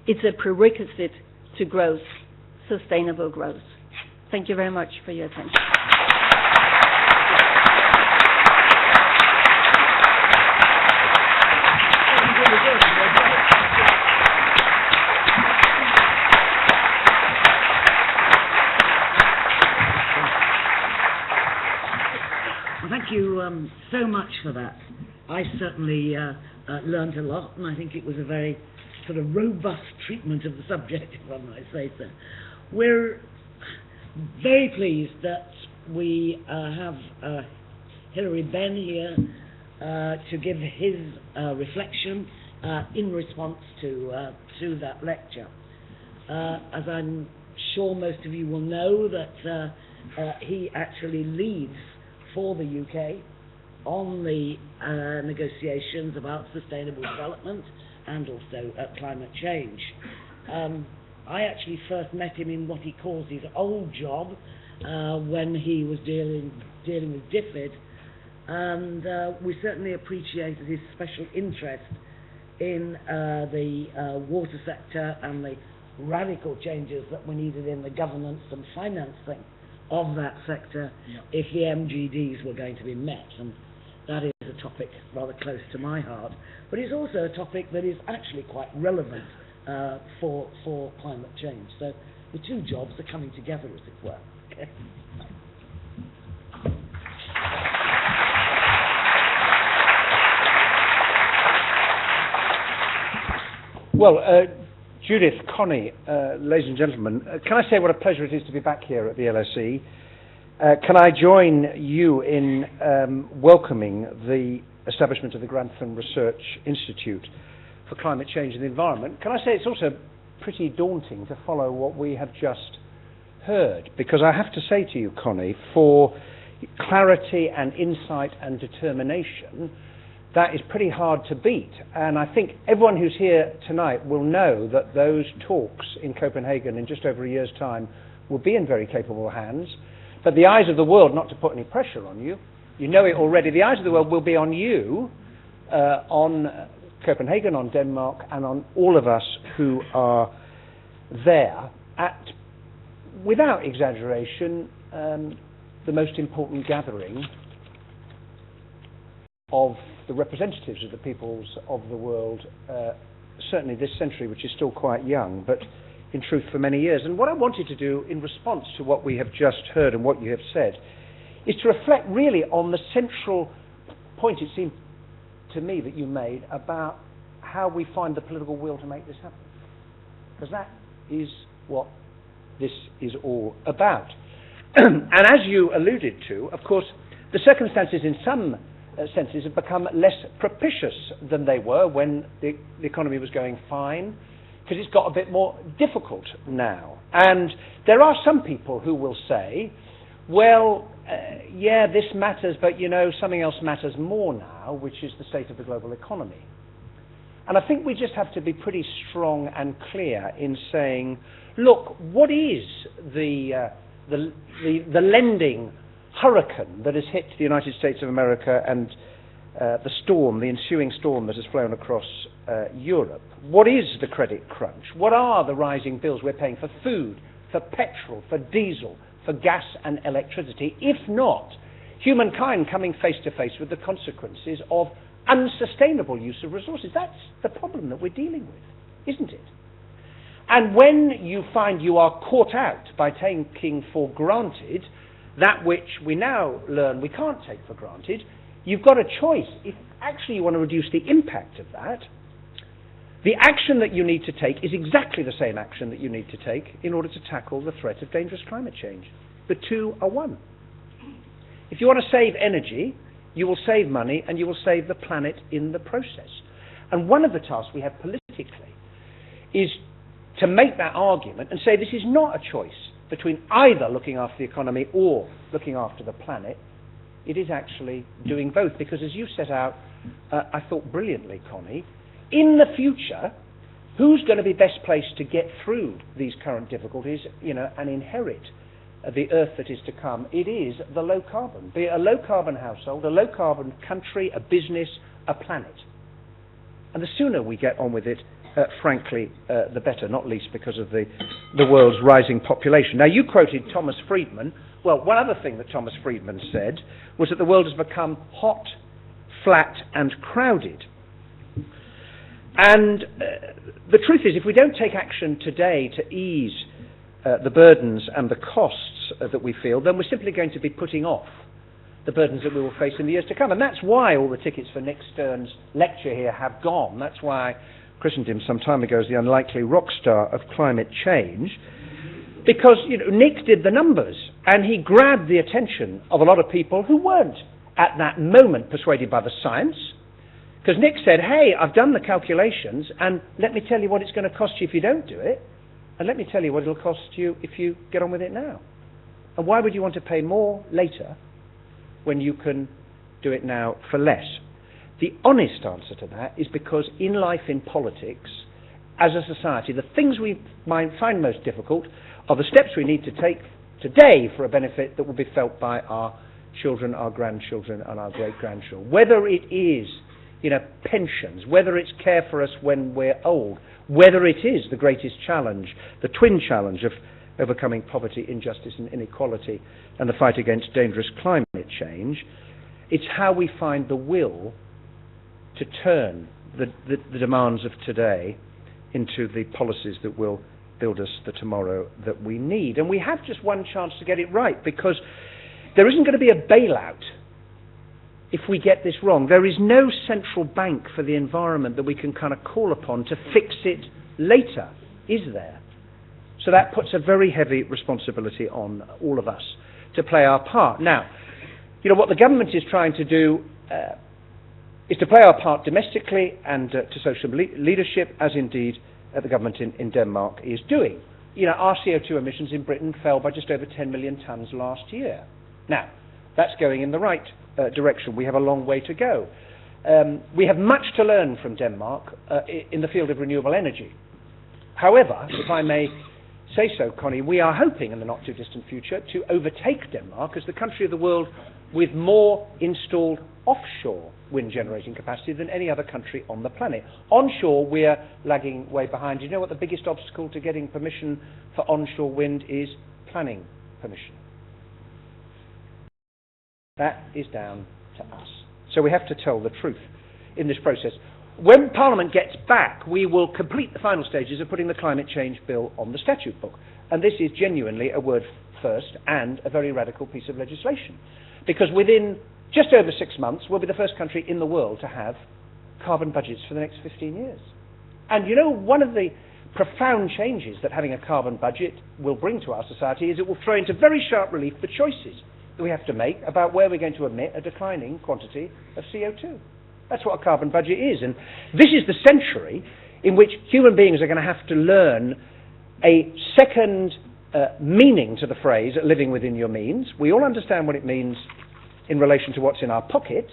it's a prerequisite to growth, sustainable growth. Thank you very much for your attention. Well, thank you so much for that. I certainly learned a lot, and I think it was a very sort of robust treatment of the subject, if I might say so. We're very pleased that we have Hilary Benn here to give his reflection in response to that lecture. As I'm sure most of you will know, that he actually leads for the UK on the negotiations about sustainable development and also climate change. I actually first met him in what he calls his old job when he was dealing with DFID, and we certainly appreciated his special interest in the water sector and the radical changes that were needed in the governance and financing of that sector if the MGDs were going to be met. And that is a topic rather close to my heart, but it's also a topic that is actually quite relevant for climate change. So the two jobs are coming together, as it were. Okay. Well, Judith, Connie, ladies and gentlemen, can I say what a pleasure it is to be back here at the LSE? Can I join you in welcoming the establishment of the Grantham Research Institute for Climate Change and the Environment? Can I say it's also pretty daunting to follow what we have just heard, because I have to say to you, Connie, for clarity and insight and determination, that is pretty hard to beat. And I think everyone who's here tonight will know that those talks in Copenhagen in just over a year's time will be in very capable hands. But the eyes of the world, not to put any pressure on you, you know it already, the eyes of the world will be on you, on Copenhagen, on Denmark, and on all of us who are there at, without exaggeration, the most important gathering of the representatives of the peoples of the world, certainly this century, which is still quite young, but in truth for many years. And what I wanted to do in response to what we have just heard and what you have said is to reflect really on the central point, it seemed to me, that you made about how we find the political will to make this happen. Because that is what this is all about. And as you alluded to, of course, the circumstances in some senses have become less propitious than they were when the economy was going fine, because it's got a bit more difficult now. And there are some people who will say, well, yeah, this matters, but you know, something else matters more now, which is the state of the global economy. And I think we just have to be pretty strong and clear in saying, look, what is the lending hurricane that has hit the United States of America and the ensuing storm that has flown across Europe? What is the credit crunch? What are the rising bills we're paying for food, for petrol, for diesel, for gas and electricity, if not humankind coming face to face with the consequences of unsustainable use of resources? That's the problem that we're dealing with, isn't it? And when you find you are caught out by taking for granted that which we now learn we can't take for granted, you've got a choice. If actually you want to reduce the impact of that, the action that you need to take is exactly the same action that you need to take in order to tackle the threat of dangerous climate change. The two are one. If you want to save energy, you will save money and you will save the planet in the process. And one of the tasks we have politically is to make that argument and say this is not a choice between either looking after the economy or looking after the planet. It is actually doing both, because as you set out, I thought brilliantly, Connie, in the future, who's going to be best placed to get through these current difficulties, and inherit the earth that is to come? It is the low carbon, be it a low carbon household, a low carbon country, a business, a planet. And the sooner we get on with it, frankly, the better, not least because of the world's rising population. Now, you quoted Thomas Friedman. Well, one other thing that Thomas Friedman said was that the world has become hot, flat, and crowded. And the truth is, if we don't take action today to ease the burdens and the costs that we feel, then we're simply going to be putting off the burdens that we will face in the years to come. And that's why all the tickets for Nick Stern's lecture here have gone. That's why christened him some time ago as the unlikely rock star of climate change, because Nick did the numbers and he grabbed the attention of a lot of people who weren't at that moment persuaded by the science. Because Nick said, hey, I've done the calculations, and let me tell you what it's going to cost you if you don't do it, and let me tell you what it'll cost you if you get on with it now. And why would you want to pay more later when you can do it now for less? The honest answer to that is because in life, in politics, as a society, the things we might find most difficult are the steps we need to take today for a benefit that will be felt by our children, our grandchildren, and our great-grandchildren. Whether it is pensions, whether it's care for us when we're old, whether it is the greatest challenge, the twin challenge of overcoming poverty, injustice and inequality, and the fight against dangerous climate change, it's how we find the will to turn the demands of today into the policies that will build us the tomorrow that we need. And we have just one chance to get it right, because there isn't going to be a bailout if we get this wrong. There is no central bank for the environment that we can kind of call upon to fix it later, is there? So that puts a very heavy responsibility on all of us to play our part. Now, what the government is trying to do is to play our part domestically and to social leadership, as indeed the government in Denmark is doing. Our CO2 emissions in Britain fell by just over 10 million tonnes last year. Now, that's going in the right direction. We have a long way to go. We have much to learn from Denmark in the field of renewable energy. However, if I may say so, Connie, we are hoping in the not-too-distant future to overtake Denmark as the country of the world with more installed offshore wind generating capacity than any other country on the planet. Onshore, we're lagging way behind. Do you know what the biggest obstacle to getting permission for onshore wind is? Planning permission. That is down to us. So we have to tell the truth in this process. When Parliament gets back, we will complete the final stages of putting the climate change bill on the statute book. And this is genuinely a word first and a very radical piece of legislation. Because within just over 6 months, we'll be the first country in the world to have carbon budgets for the next 15 years. And one of the profound changes that having a carbon budget will bring to our society is it will throw into very sharp relief the choices that we have to make about where we're going to emit a declining quantity of CO2. That's what a carbon budget is. And this is the century in which human beings are going to have to learn a second meaning to the phrase living within your means. We all understand what it means in relation to what's in our pockets,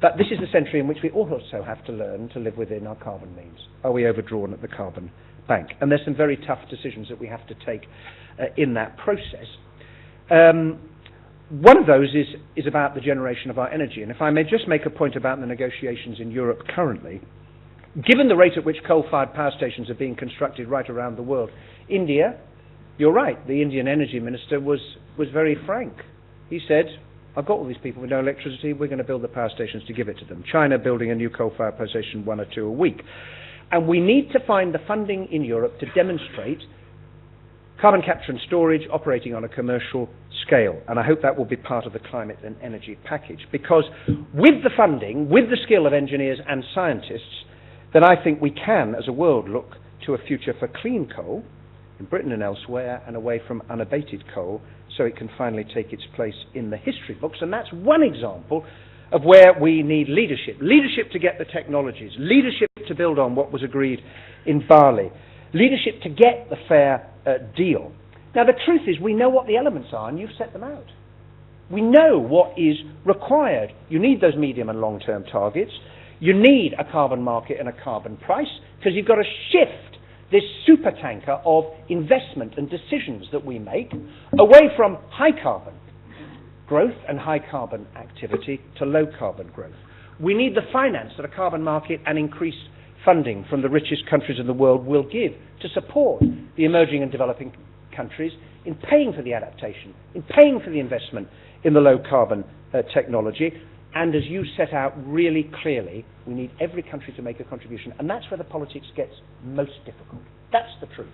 but this is the century in which we also have to learn to live within our carbon means. Are we overdrawn at the carbon bank? And there's some very tough decisions that we have to take in that process. One of those is about the generation of our energy. And if I may just make a point about the negotiations in Europe currently, given the rate at which coal-fired power stations are being constructed right around the world, India, you're right, the Indian energy minister was very frank. He said, I've got all these people with no electricity, we're going to build the power stations to give it to them. China building a new coal-fired power station, 1 or 2 a week. And we need to find the funding in Europe to demonstrate carbon capture and storage operating on a commercial scale. And I hope that will be part of the climate and energy package. Because with the funding, with the skill of engineers and scientists, then I think we can, as a world, look to a future for clean coal in Britain and elsewhere, and away from unabated coal, so it can finally take its place in the history books. And that's one example of where we need leadership. Leadership to get the technologies. Leadership to build on what was agreed in Bali. Leadership to get the fair deal. Now, the truth is, we know what the elements are, and you've set them out. We know what is required. You need those medium and long-term targets. You need a carbon market and a carbon price, because you've got to shift this supertanker of investment and decisions that we make away from high carbon growth and high carbon activity to low carbon growth. We need the finance that a carbon market and increased funding from the richest countries in the world will give to support the emerging and developing countries in paying for the adaptation, in paying for the investment in the low carbon technology. And as you set out really clearly, we need every country to make a contribution. And that's where the politics gets most difficult. That's the truth.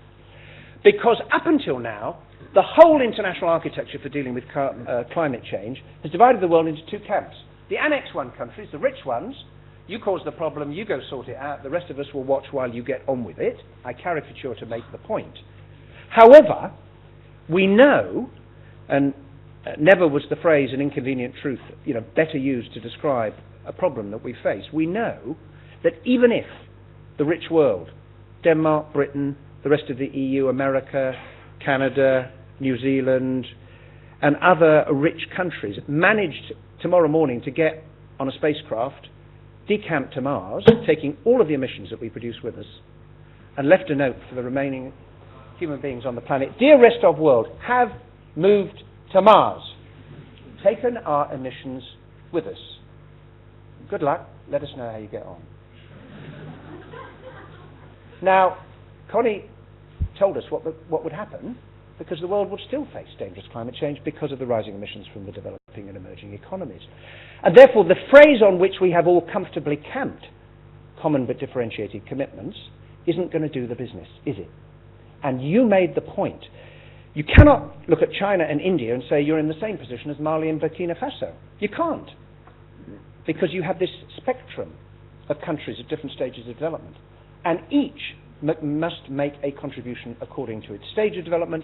Because up until now, the whole international architecture for dealing with climate change has divided the world into 2 camps. The Annex 1 countries, the rich ones, you cause the problem, you go sort it out, the rest of us will watch while you get on with it. I caricature to make the point. However, we know, and never was the phrase an inconvenient truth, better used to describe a problem that we face. We know that even if the rich world, Denmark, Britain, the rest of the EU, America, Canada, New Zealand, and other rich countries managed tomorrow morning to get on a spacecraft, decamped to Mars, taking all of the emissions that we produce with us, and left a note for the remaining human beings on the planet. Dear rest of world, have moved to Mars. Taken our emissions with us. Good luck. Let us know how you get on. Now, Connie told us what would happen, because the world would still face dangerous climate change because of the rising emissions from the developing and emerging economies. And therefore, the phrase on which we have all comfortably camped, common but differentiated commitments, isn't going to do the business, is it? And you made the point. You cannot look at China and India and say you're in the same position as Mali and Burkina Faso. You can't, because you have this spectrum of countries at different stages of development. And each must make a contribution according to its stage of development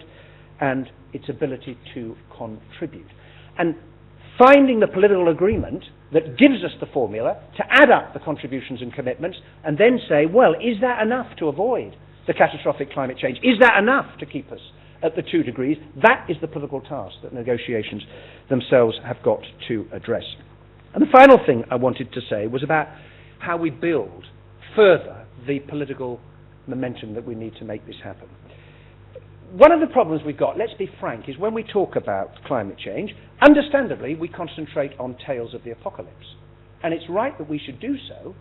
and its ability to contribute. And finding the political agreement that gives us the formula to add up the contributions and commitments and then say, well, is that enough to avoid the catastrophic climate change? Is that enough to keep us at the 2 degrees? That is the political task that negotiations themselves have got to address. And the final thing I wanted to say was about how we build further the political momentum that we need to make this happen. One of the problems we've got, let's be frank, is when we talk about climate change, understandably, we concentrate on tales of the apocalypse. And it's right that we should do so,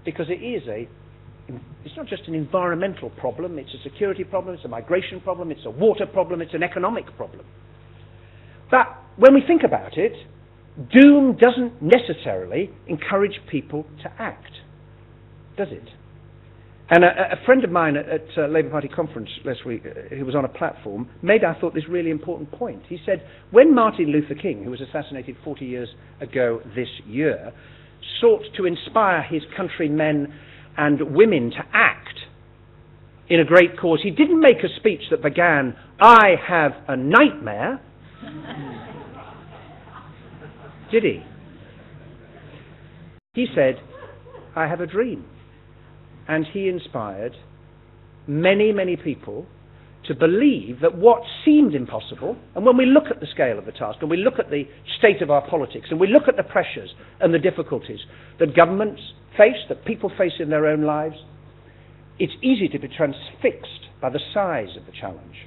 because it's not just an environmental problem, it's a security problem, it's a migration problem, it's a water problem, it's an economic problem. But when we think about it, doom doesn't necessarily encourage people to act, does it? And a friend of mine at Labour Party conference last week, who was on a platform, made, I thought, this really important point. He said, when Martin Luther King, who was assassinated 40 years ago this year, sought to inspire his countrymen and women to act in a great cause, he didn't make a speech that began, "I have a nightmare," did he? He said, "I have a dream." And he inspired many, many people to believe that what seemed impossible, and when we look at the scale of the task, and we look at the state of our politics, and we look at the pressures and the difficulties that governments face, that people face in their own lives, it's easy to be transfixed by the size of the challenge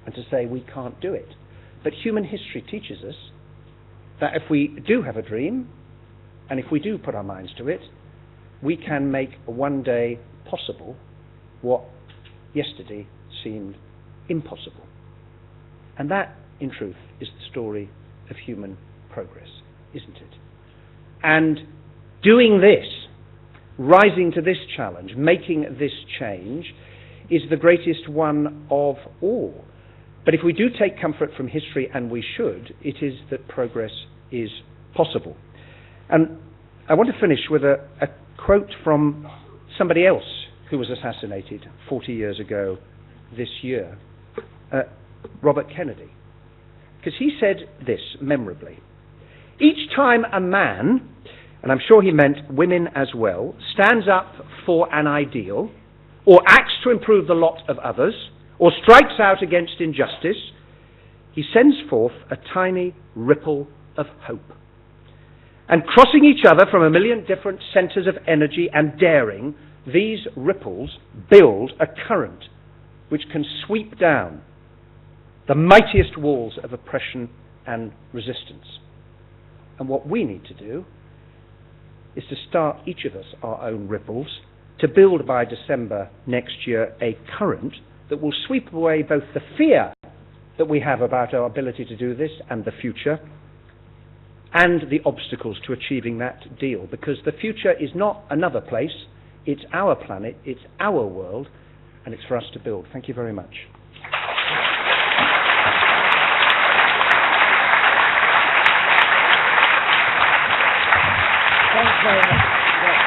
and to say we can't do it. But human history teaches us that if we do have a dream, and if we do put our minds to it, we can make one day possible what yesterday seemed impossible. And that, in truth, is the story of human progress, isn't it? And doing this, rising to this challenge, making this change, is the greatest one of all. But if we do take comfort from history, and we should, it is that progress is possible. And I want to finish with a quote from somebody else who was assassinated 40 years ago this year, Robert Kennedy. Because he said this memorably: each time a man, and I'm sure he meant women as well, stands up for an ideal, or acts to improve the lot of others, or strikes out against injustice, he sends forth a tiny ripple of hope. And crossing each other from a million different centres of energy and daring, these ripples build a current which can sweep down the mightiest walls of oppression and resistance. And what we need to do is to start, each of us, our own ripples, to build by December next year a current that will sweep away both the fear that we have about our ability to do this and the future, and the obstacles to achieving that deal. Because the future is not another place, it's our planet, it's our world, and it's for us to build. Thank you very much. Thanks very much.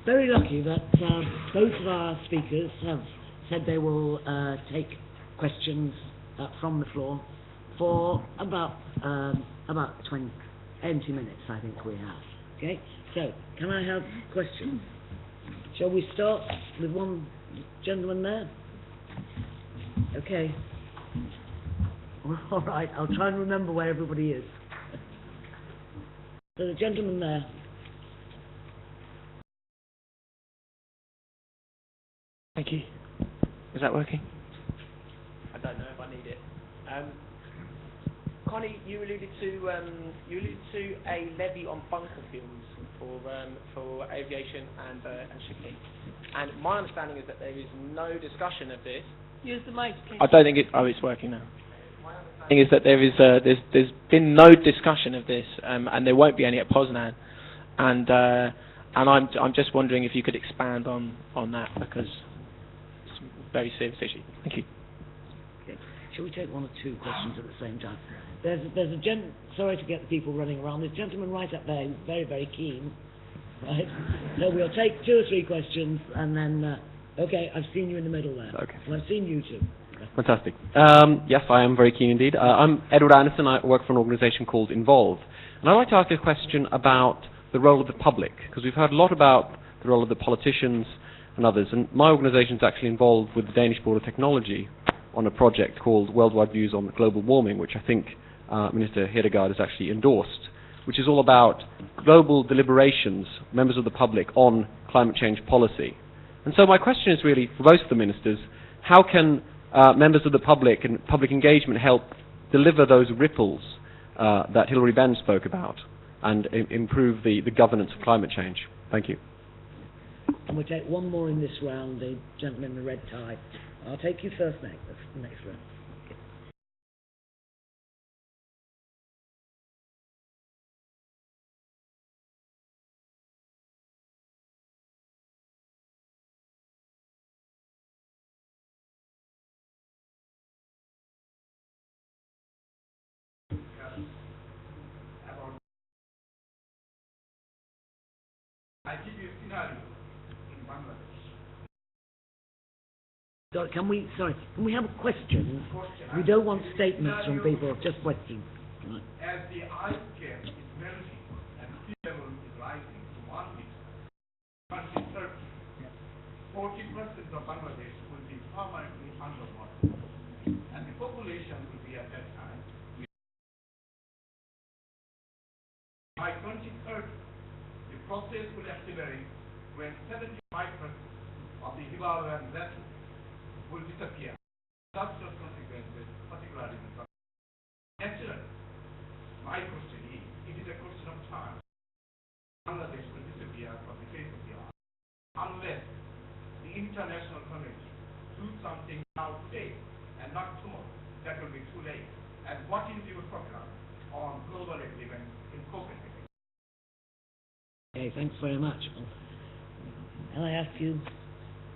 very lucky that both of our speakers have said they will take questions from the floor for about 20 minutes, I think we have. Okay, so can I have questions? Shall we start with one gentleman there? Okay. All right, I'll try and remember where everybody is. So the gentleman there. Thank you. Is that working? I don't know if I need it. Connie, you alluded to a levy on bunker fuels for aviation and shipping. And my understanding is that there is no discussion of this. Use the mic, please. I don't think it. Oh, it's working now. My understanding is that there's been no discussion of this, and there won't be any at Poznan. And I'm just wondering if you could expand on that, because it's a very serious issue. Thank you. Okay. Shall we take one or two questions at the same time? There's a sorry to get the people running around. There's a gentleman right up there who's very, very keen. Right? So we'll take 2 or 3 questions, and then okay, I've seen you in the middle there. Okay. And I've seen you too. Fantastic. Yes, I am very keen indeed. I'm Edward Anderson. I work for an organisation called Involve. And I'd like to ask a question about the role of the public, because we've heard a lot about the role of the politicians and others. And my organisation is actually involved with the Danish Board of Technology on a project called Worldwide Views on Global Warming, which I think Minister Hedegaard has actually endorsed, which is all about global deliberations, members of the public, on climate change policy. And so my question is really, for both of the ministers, how can members of the public and public engagement help deliver those ripples that Hilary Benn spoke about and improve the governance of climate change? Thank you. And we'll take one more in this round, the gentleman in the red tie. I'll take you first next round. I give you a scenario in Bangladesh. So can we have a question? We don't want statements from people, just questions. Right. As the ice cap is melting and sea level is rising to 1 meter, 2030, 40% of Bangladesh will be permanently underwater, and the population will be at that time. By 2030, the process will accelerate when 75% of the Himalayan glaciers will disappear. Disastrous consequences, particularly in naturally. My question is, it is a question of time. Bangladesh will disappear from the face of the earth unless the international community do something now today and not tomorrow. That will be too late. And what is your program on global agreement in Copenhagen? Okay, thanks very much. Can I ask you,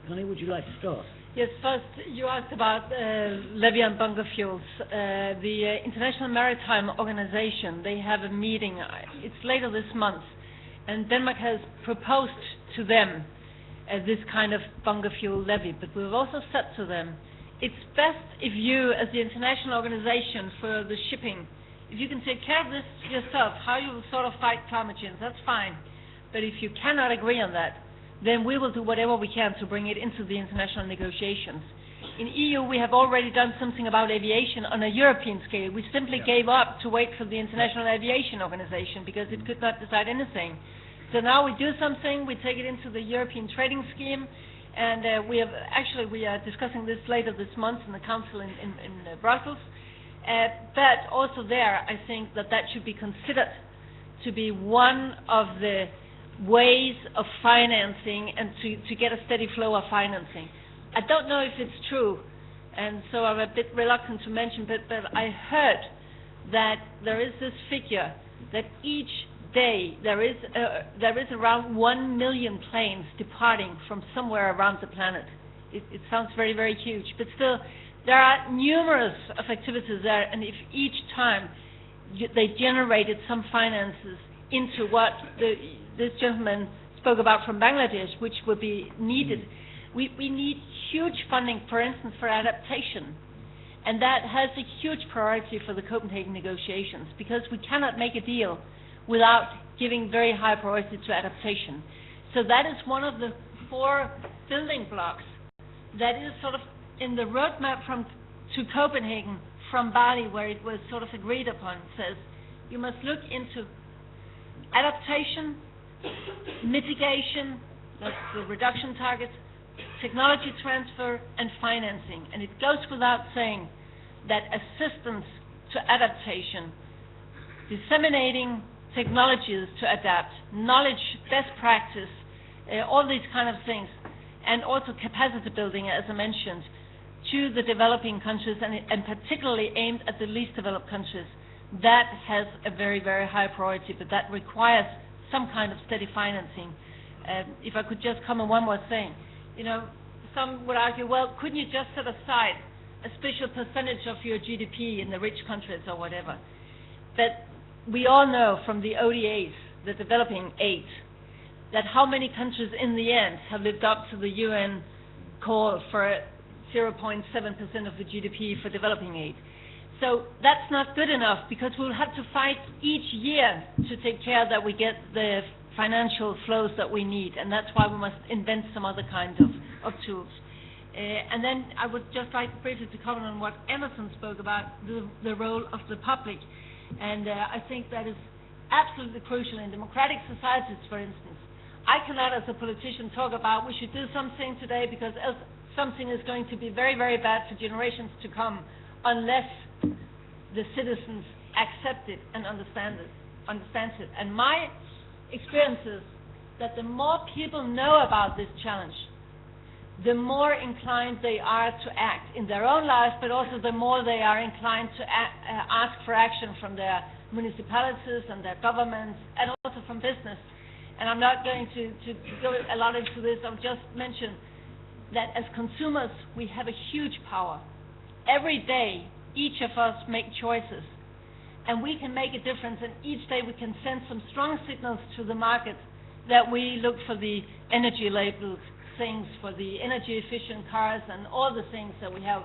Connie, would you like to start? Yes, first you asked about levy on bunker fuels. The International Maritime Organization, they have a meeting, it's later this month, and Denmark has proposed to them this kind of bunker fuel levy, but we've also said to them, it's best if you, as the international organization for the shipping, if you can take care of this yourself, how you will sort of fight climate change, that's fine. But if you cannot agree on that, then we will do whatever we can to bring it into the international negotiations. In EU, we have already done something about aviation on a European scale. We simply gave up to wait for the International Aviation Organization because it could not decide anything. So now we do something, we take it into the European trading scheme, and we are discussing this later this month in the Council in Brussels. But also there, I think that should be considered to be one of the ways of financing and to get a steady flow of financing. I don't know if it's true, and so I'm a bit reluctant to mention, but I heard that there is this figure that each day there is around 1 million planes departing from somewhere around the planet. It sounds very, very huge, but still there are numerous of activities there, and if each time they generated some finances into what this gentleman spoke about from Bangladesh, which would be needed. We need huge funding, for instance, for adaptation. And that has a huge priority for the Copenhagen negotiations, because we cannot make a deal without giving very high priority to adaptation. So that is one of the 4 building blocks that is sort of in the roadmap to Copenhagen from Bali, where it was sort of agreed upon. It says you must look into adaptation, mitigation, that's the reduction targets, technology transfer, and financing. And it goes without saying that assistance to adaptation, disseminating technologies to adapt, knowledge, best practice, all these kind of things, and also capacity building, as I mentioned, to the developing countries, and particularly aimed at the least developed countries. That has a very, very high priority, but that requires some kind of steady financing. If I could just comment one more thing. You know, some would argue, well, couldn't you just set aside a special percentage of your GDP in the rich countries or whatever? But we all know from the ODAs, the developing aid, that how many countries in the end have lived up to the UN call for 0.7% of the GDP for developing aid. So that's not good enough, because we'll have to fight each year to take care that we get the financial flows that we need, and that's why we must invent some other kind of tools. And then I would just like briefly to comment on what Emerson spoke about, the role of the public. And I think that is absolutely crucial in democratic societies, for instance. I cannot, as a politician, talk about we should do something today because else something is going to be very, very bad for generations to come, unless the citizens accept it and understand it. And my experience is that the more people know about this challenge, the more inclined they are to act in their own life, but also the more they are inclined to ask for action from their municipalities and their governments, and also from business. And I'm not going to go a lot into this. I'll just mention that as consumers, we have a huge power. Every day, each of us make choices, and we can make a difference, and each day we can send some strong signals to the market that we look for the energy labeled things, for the energy efficient cars and all the things that we have.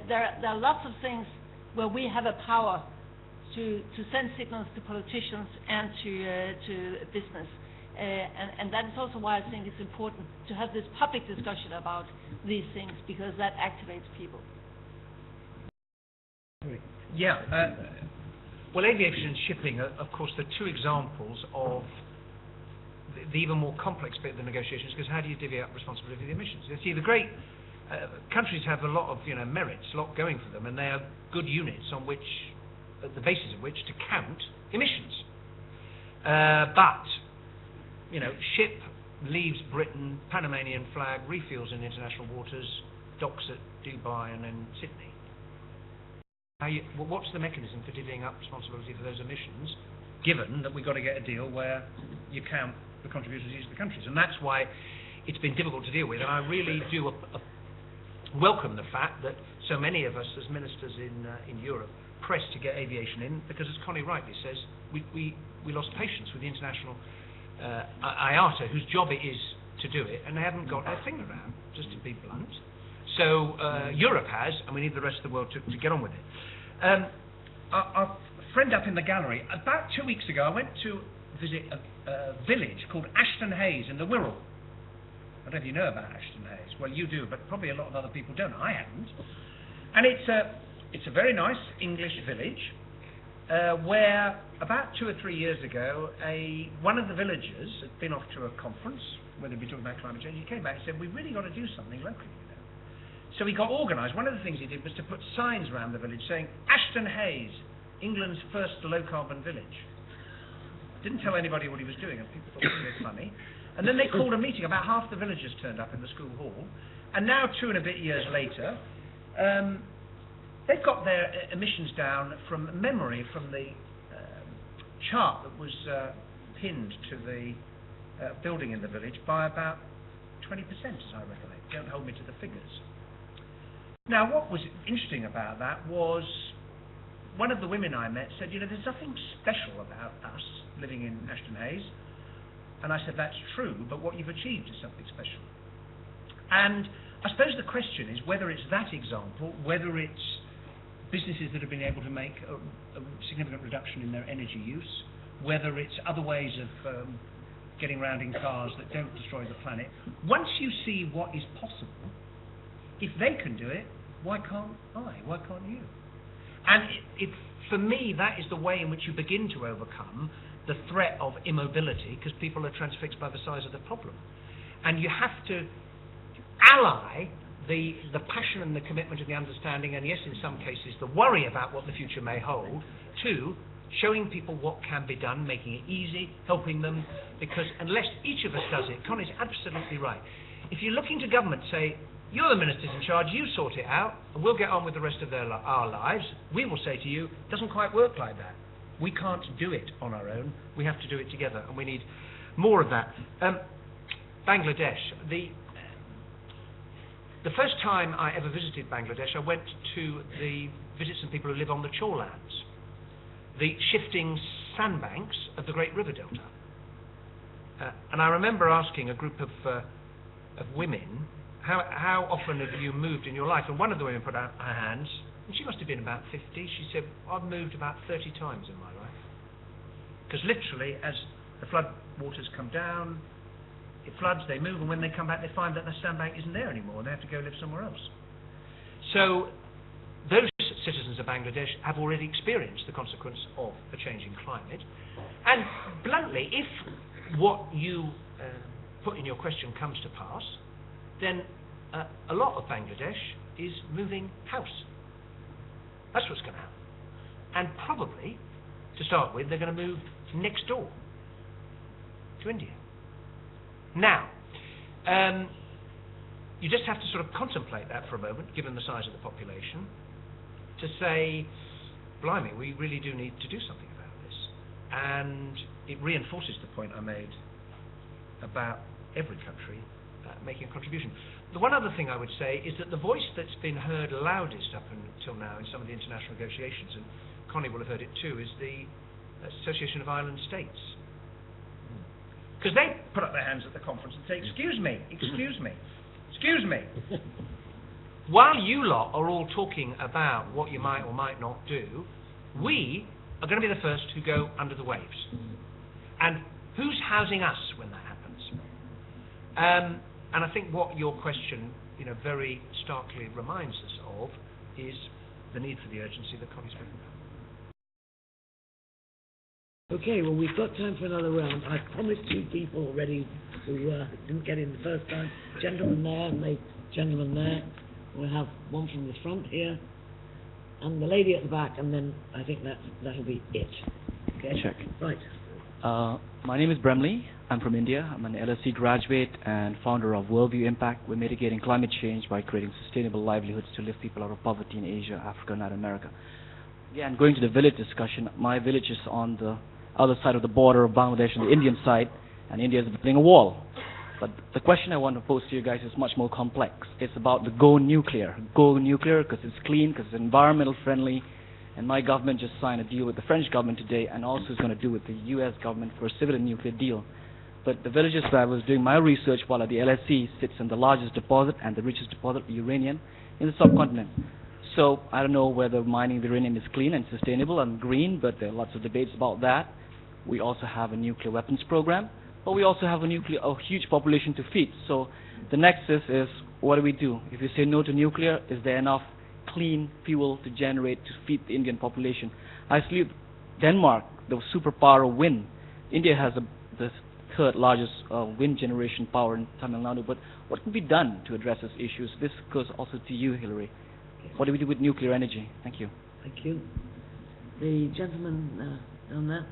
There are lots of things where we have a power to send signals to politicians and to business. And that is also why I think it's important to have this public discussion about these things, because that activates people. Yeah. Well, aviation and shipping are, of course, the 2 examples of the even more complex bit of the negotiations, because how do you divvy up responsibility for the emissions? You see, the great countries have a lot of merits, a lot going for them, and they are good units on which, at the basis of which, to count emissions. But ship leaves Britain, Panamanian flag, refuels in international waters, docks at Dubai and then Sydney. What's the mechanism for divvying up responsibility for those emissions, given that we've got to get a deal where you count the contributions of each of the countries? And that's why it's been difficult to deal with. And I really do welcome the fact that so many of us as ministers in Europe pressed to get aviation in, because as Connie rightly says, we lost patience with the international IATA, whose job it is to do it, and they haven't got their finger around, just to be blunt. So Europe has, and we need the rest of the world to get on with it. Our friend up in the gallery, about 2 weeks ago, I went to visit a village called Ashton Hayes in the Wirral. I don't know if you know about Ashton Hayes. Well, you do, but probably a lot of other people don't. I haven't. And it's a very nice English village where about 2 or 3 years ago, one of the villagers had been off to a conference where they'd be talking about climate change. He came back and said, we've really got to do something locally. So he got organised. One of the things he did was to put signs around the village saying, Ashton Hayes, England's first low-carbon village. Didn't tell anybody what he was doing, and people thought it was funny. And then they called a meeting. About half the villagers turned up in the school hall. And now, 2 and a bit years later, they've got their emissions down from memory, from the chart that was pinned to the building in the village, by about 20%, as I recollect. Don't hold me to the figures. Now, what was interesting about that was one of the women I met said, there's nothing special about us living in Ashton Hayes. And I said, that's true, but what you've achieved is something special. And I suppose the question is whether it's that example, whether it's businesses that have been able to make a significant reduction in their energy use, whether it's other ways of getting around in cars that don't destroy the planet. Once you see what is possible, if they can do it, why can't I? Why can't you? And for me, that is the way in which you begin to overcome the threat of immobility, because people are transfixed by the size of the problem. And you have to ally the passion and the commitment and the understanding, and yes, in some cases, the worry about what the future may hold, to showing people what can be done, making it easy, helping them, because unless each of us does it, Connie's absolutely right. If you're looking to government, say, you're the ministers in charge, you sort it out, and we'll get on with the rest of our lives, we will say to you, it doesn't quite work like that. We can't do it on our own, we have to do it together, and we need more of that. Bangladesh, the first time I ever visited Bangladesh, I went to visit some people who live on the shorelands, the shifting sandbanks of the Great River Delta. And I remember asking a group of women, how often have you moved in your life? And one of the women put out her hands, and she must have been about 50. She said, I've moved about 30 times in my life. Because literally, as the flood waters come down, it floods, they move, and when they come back, they find that the sandbank isn't there anymore, and they have to go live somewhere else. So those citizens of Bangladesh have already experienced the consequence of a changing climate. And bluntly, if what you put in your question comes to pass, then a lot of Bangladesh is moving house. That's what's going to happen. And probably, to start with, they're going to move next door to India. Now, you just have to sort of contemplate that for a moment, given the size of the population, to say, blimey, we really do need to do something about this. And it reinforces the point I made about every country making a contribution. The one other thing I would say is that the voice that's been heard loudest up until now in some of the international negotiations, and Connie will have heard it too, is the Association of Island States. Because they put up their hands at the conference and say, excuse me, excuse me, excuse me. While you lot are all talking about what you might or might not do, we are going to be the first who go under the waves. And who's housing us when that happens? And I think what your question, very starkly reminds us of is the need for the urgency that Connie's spoken about. Okay, well, we've got time for another round. I promised 2 people already who didn't get in the first time. Gentleman there and the gentleman there. We'll have one from the front here, and the lady at the back, and then I think that'll be it. Okay? Check. Right. My name is Bremley. I'm from India. I'm an LSE graduate and founder of Worldview Impact. We're mitigating climate change by creating sustainable livelihoods to lift people out of poverty in Asia, Africa, and Latin America. Again, going to the village discussion, my village is on the other side of the border of Bangladesh on the Indian side, and India is building a wall. But the question I want to pose to you guys is much more complex. It's about the go nuclear. Go nuclear because it's clean, because it's environmental friendly, and my government just signed a deal with the French government today, and also is going to do with the US government for a civil and nuclear deal. But the villages where I was doing my research while at the LSE sits in the largest deposit and the richest deposit of uranium in the subcontinent. So I don't know whether mining the uranium is clean and sustainable and green, but there are lots of debates about that. We also have a nuclear weapons program, but we also have a huge population to feed. So the nexus is, what do we do? If you say no to nuclear, is there enough clean fuel to generate to feed the Indian population? I salute Denmark, the superpower of wind. India has the 3rd largest wind generation power in Tamil Nadu, but what can be done to address these issues? This goes also to you, Hilary. What do we do with nuclear energy? Thank you. Thank you. The gentleman down there.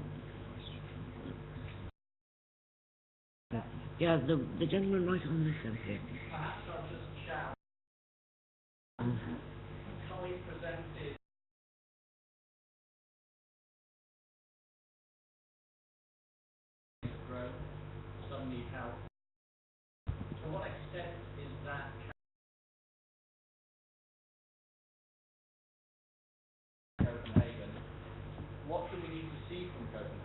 Yeah, the gentleman right on this end here. Perhaps I'll just shout. Connie presented growth, some need help. To what extent is that Copenhagen? What do we need to see from Copenhagen?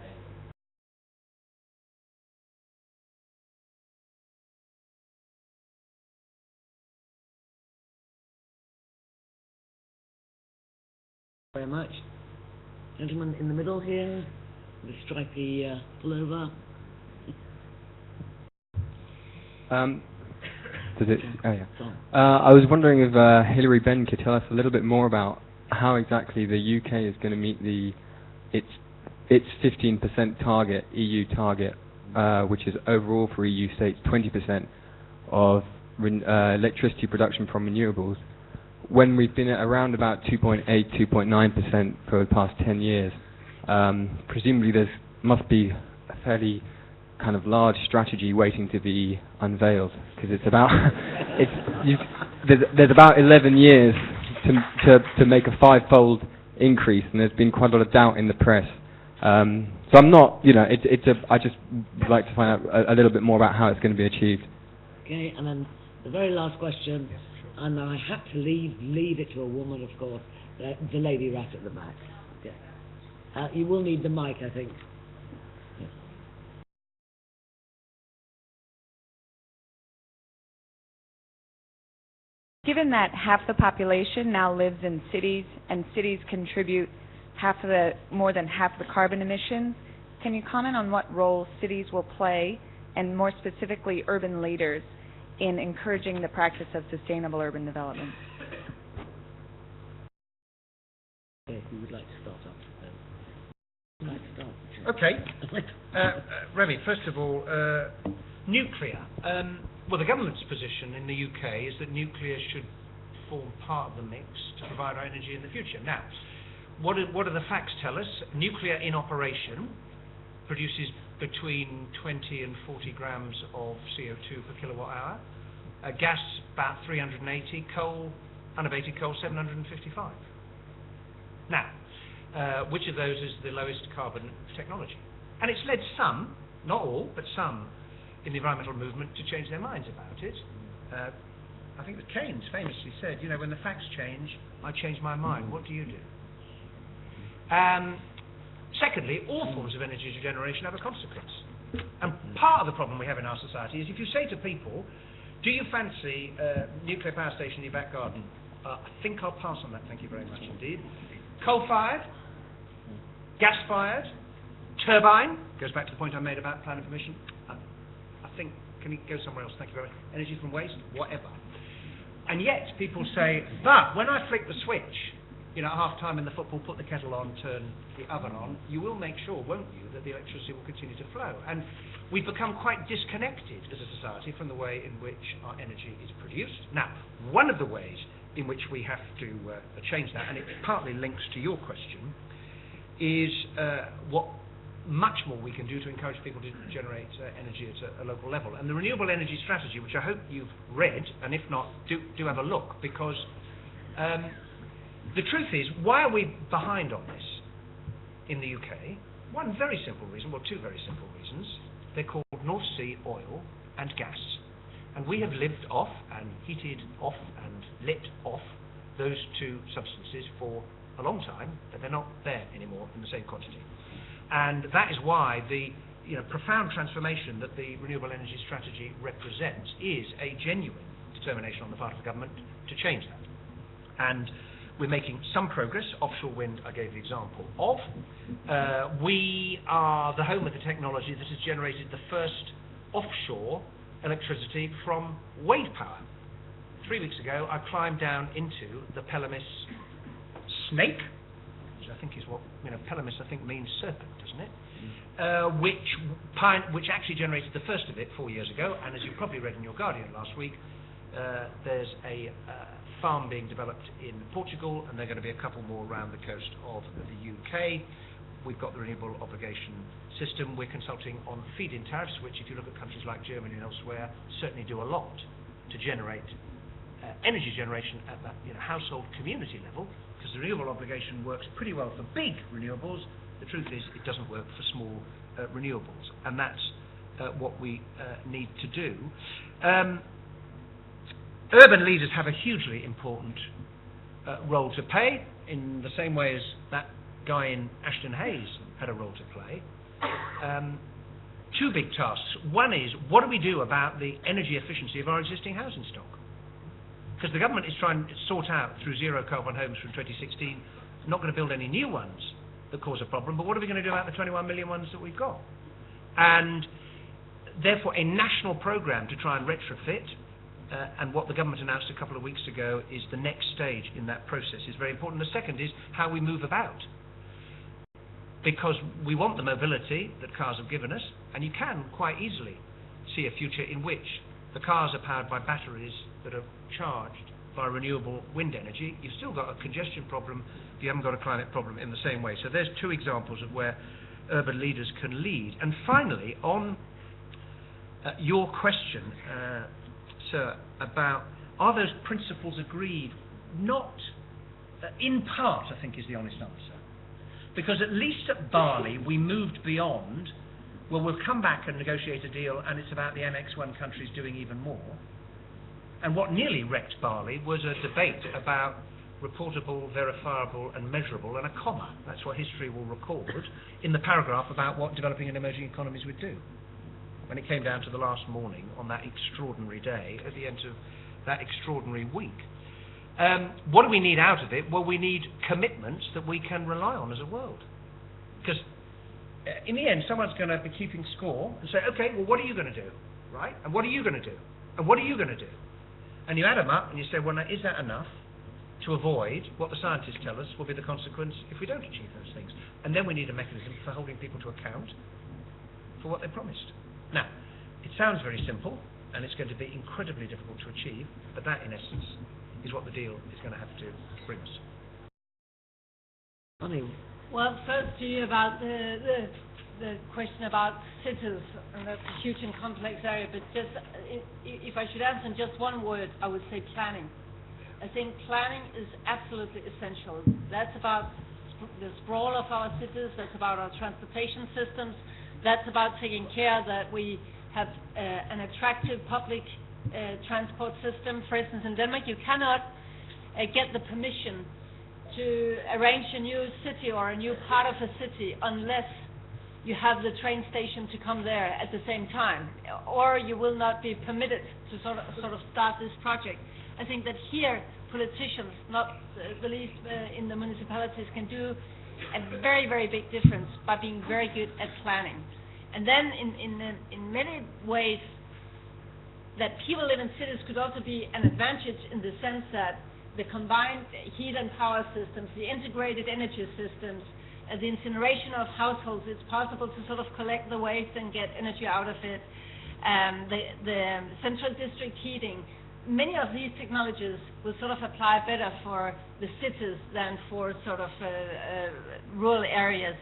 Very much. Gentleman in the middle here, the stripy pullover. I was wondering if Hilary Benn could tell us a little bit more about how exactly the UK is going to meet its 15% target, EU target, which is overall for EU states 20% of electricity production from renewables, when we've been at around about 2.8, 2.9% for the past 10 years. Presumably there must be a fairly kind of large strategy waiting to be unveiled, because it's about there's about 11 years to make a five-fold increase, and there's been quite a lot of doubt in the press. So I'm not, I just would like to find out a little bit more about how it's going to be achieved. Okay, and then the very last question, and I had to leave it to a woman, of course, the lady right at the back. Okay. You will need the mic, I think. Given that half the population now lives in cities, and cities contribute more than half the carbon emissions, can you comment on what role cities will play, and more specifically urban leaders, in encouraging the practice of sustainable urban development? Okay, who would like to start off? Who would like to start? Okay. Remy, first of all, nuclear. Well, the government's position in the UK is that nuclear should form part of the mix to provide our energy in the future. Now, what do the facts tell us? Nuclear in operation produces between 20 and 40 grams of CO2 per kilowatt hour. Gas, about 380. Coal, unabated coal, 755. Now, which of those is the lowest carbon technology? And it's led some, not all, but some, in the environmental movement to change their minds about it. I think that Keynes famously said, when the facts change, I change my mind. What do you do? Secondly, all forms of energy generation have a consequence. And part of the problem we have in our society is if you say to people, do you fancy a nuclear power station in your back garden? I think I'll pass on that, thank you very much indeed. Coal-fired, gas-fired, turbine, goes back to the point I made about planning permission. I think, can you go somewhere else? Thank you very much. Energy from waste, whatever. And yet people say, but when I flick the switch, at half time in the football, put the kettle on, turn the oven on, you will make sure, won't you, that the electricity will continue to flow. And we've become quite disconnected as a society from the way in which our energy is produced. Now, one of the ways in which we have to change that, and it partly links to your question, is what much more we can do to encourage people to generate energy at a local level. And the renewable energy strategy, which I hope you've read, and if not, do have a look, because the truth is, why are we behind on this in the UK? One very simple reason, well, two very simple reasons. They're called North Sea oil and gas. And we have lived off and heated off and lit off those two substances for a long time, but they're not there anymore in the same quantity. And that is why the profound transformation that the renewable energy strategy represents is a genuine determination on the part of the government to change that. And we're making some progress. Offshore wind, I gave the example of. We are the home of the technology that has generated the first offshore electricity from wave power. 3 weeks ago, I climbed down into the Pelamis snake, which I think is what, Pelamis I think means serpent, doesn't it? Which actually generated the first of it 4 years ago, and as you probably read in your Guardian last week, there's a farm being developed in Portugal, and there are going to be a couple more around the coast of the UK. We've got the renewable obligation system. We're consulting on feed-in tariffs, which, if you look at countries like Germany and elsewhere, certainly do a lot to generate energy generation at that household community level, because the renewable obligation works pretty well for big renewables. The truth is, it doesn't work for small renewables, and that's what we need to do. Urban leaders have a hugely important role to play, in the same way as that guy in Ashton Hayes had a role to play. Two big tasks. One is, what do we do about the energy efficiency of our existing housing stock? Because the government is trying to sort out, through zero carbon homes from 2016, not going to build any new ones that cause a problem, but what are we going to do about the 21 million ones that we've got? And therefore, a national program to try and retrofit, and what the government announced a couple of weeks ago is the next stage in that process, is very important. The second is how we move about. Because we want the mobility that cars have given us, and you can quite easily see a future in which the cars are powered by batteries that are charged by renewable wind energy. You've still got a congestion problem, you haven't got a climate problem in the same way. So there's two examples of where urban leaders can lead. And finally, on your question, sir, about are those principles agreed? Not in part, I think, is the honest answer. Because at least at Bali, we moved beyond, well, we'll come back and negotiate a deal, and it's about the Annex 1 countries doing even more. And what nearly wrecked Bali was a debate about reportable, verifiable, and measurable, and a comma. That's what history will record in the paragraph about what developing and emerging economies would do. When it came down to the last morning on that extraordinary day, at the end of that extraordinary week. What do we need out of it? Well, we need commitments that we can rely on as a world. Because in the end, someone's going to be keeping score and say, okay, well, what are you going to do? Right? And what are you going to do? And what are you going to do? And you add them up and you say, well, now, is that enough to avoid what the scientists tell us will be the consequence if we don't achieve those things? And then we need a mechanism for holding people to account for what they promised. Now, it sounds very simple, and it's going to be incredibly difficult to achieve, but that, in essence, is what the deal is going to have to bring us. Connie. Well, first to you about the question about cities, and that's a huge and complex area, but just if I should answer in just one word, I would say planning. I think planning is absolutely essential. That's about the sprawl of our cities, that's about our transportation systems, that's about taking care that we have an attractive public transport system. For instance, in Denmark, you cannot get the permission to arrange a new city or a new part of a city unless you have the train station to come there at the same time, or you will not be permitted to sort of start this project. I think that here politicians, not the least in the municipalities, can do a very, very big difference by being very good at planning. And then in many ways, that people live in cities could also be an advantage in the sense that the combined heat and power systems, the integrated energy systems, the incineration of households, it's possible to sort of collect the waste and get energy out of it. The central district heating, many of these technologies will sort of apply better for the cities than for sort of rural areas.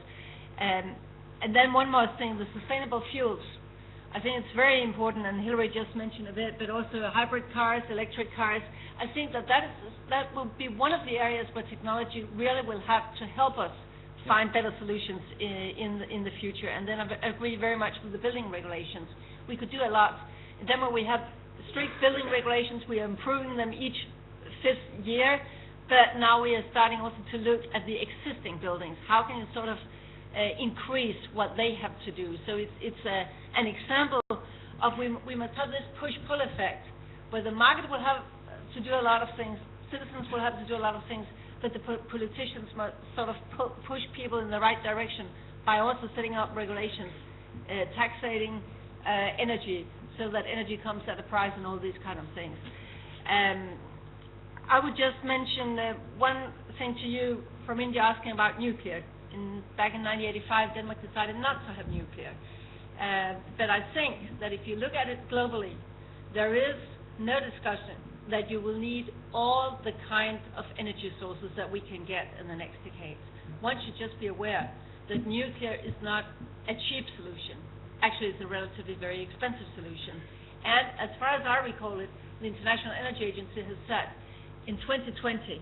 And then one more thing, the sustainable fuels. I think it's very important, and Hilary just mentioned a bit, but also hybrid cars, electric cars. I think that will be one of the areas where technology really will have to help us find better solutions in the future. And then I agree very much with the building regulations. We could do a lot. In Denmark, we have strict building regulations. We are improving them each 5th year, but now we are starting also to look at the existing buildings. How can you sort of increase what they have to do? So it's an example of we must have this push-pull effect, where the market will have to do a lot of things, citizens will have to do a lot of things, but the politicians must sort of push people in the right direction by also setting up regulations, taxating energy, so that energy comes at a price and all these kind of things. I would just mention one thing to you from India asking about nuclear. Back in 1985, Denmark decided not to have nuclear. But I think that if you look at it globally, there is no discussion that you will need all the kind of energy sources that we can get in the next decades. One should just be aware that nuclear is not a cheap solution. Actually, it's a relatively very expensive solution. And as far as I recall it, the International Energy Agency has said in 2020,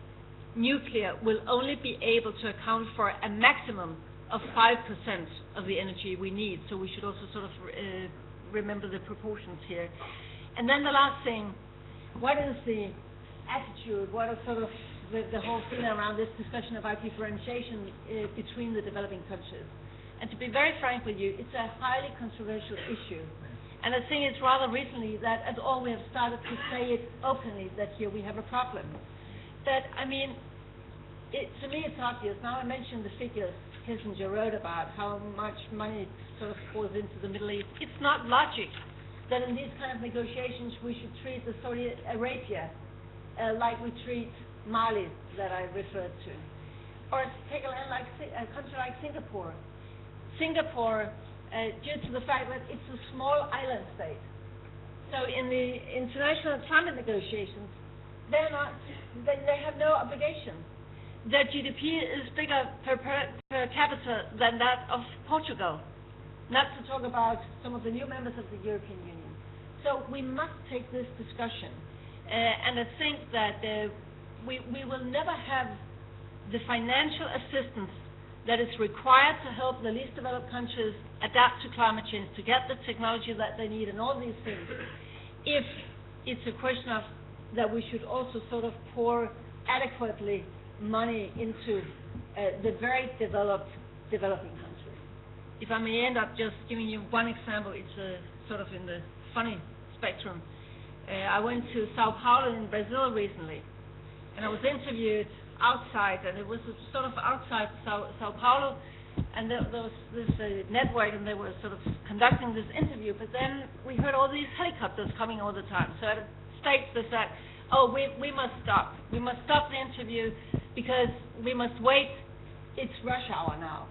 nuclear will only be able to account for a maximum of 5% of the energy we need. So we should also sort of remember the proportions here. And then the last thing, what is the attitude, what is sort of the whole thing around this discussion about differentiation between the developing countries? And to be very frank with you, it's a highly controversial issue. And I think it's rather recently that at all we have started to say it openly that here we have a problem. But I mean, to me it's obvious. Now I mentioned the figures Kissinger wrote about, how much money sort of pours into the Middle East. It's not logic that in these kind of negotiations we should treat the Saudi Arabia like we treat Mali that I referred to. Or take a country like Singapore. Singapore, due to the fact that it's a small island state, so in the international climate negotiations, they have no obligation. Their GDP is bigger per capita than that of Portugal, not to talk about some of the new members of the European Union. So we must take this discussion, and I think that we will never have the financial assistance that is required to help the least developed countries adapt to climate change, to get the technology that they need and all these things, if it's a question of that we should also sort of pour adequately money into the very developing countries. If I may end up just giving you one example, it's sort of in the funny spectrum. I went to Sao Paulo in Brazil recently, and I was interviewed outside, and it was sort of outside Sao Paulo, and there was this network, and they were sort of conducting this interview, but then we heard all these helicopters coming all the time. So at a stage they said, oh, we must stop. We must stop the interview because we must wait. It's rush hour now.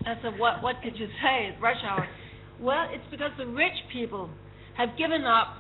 I said, what could you say? It's rush hour. Well, it's because the rich people have given up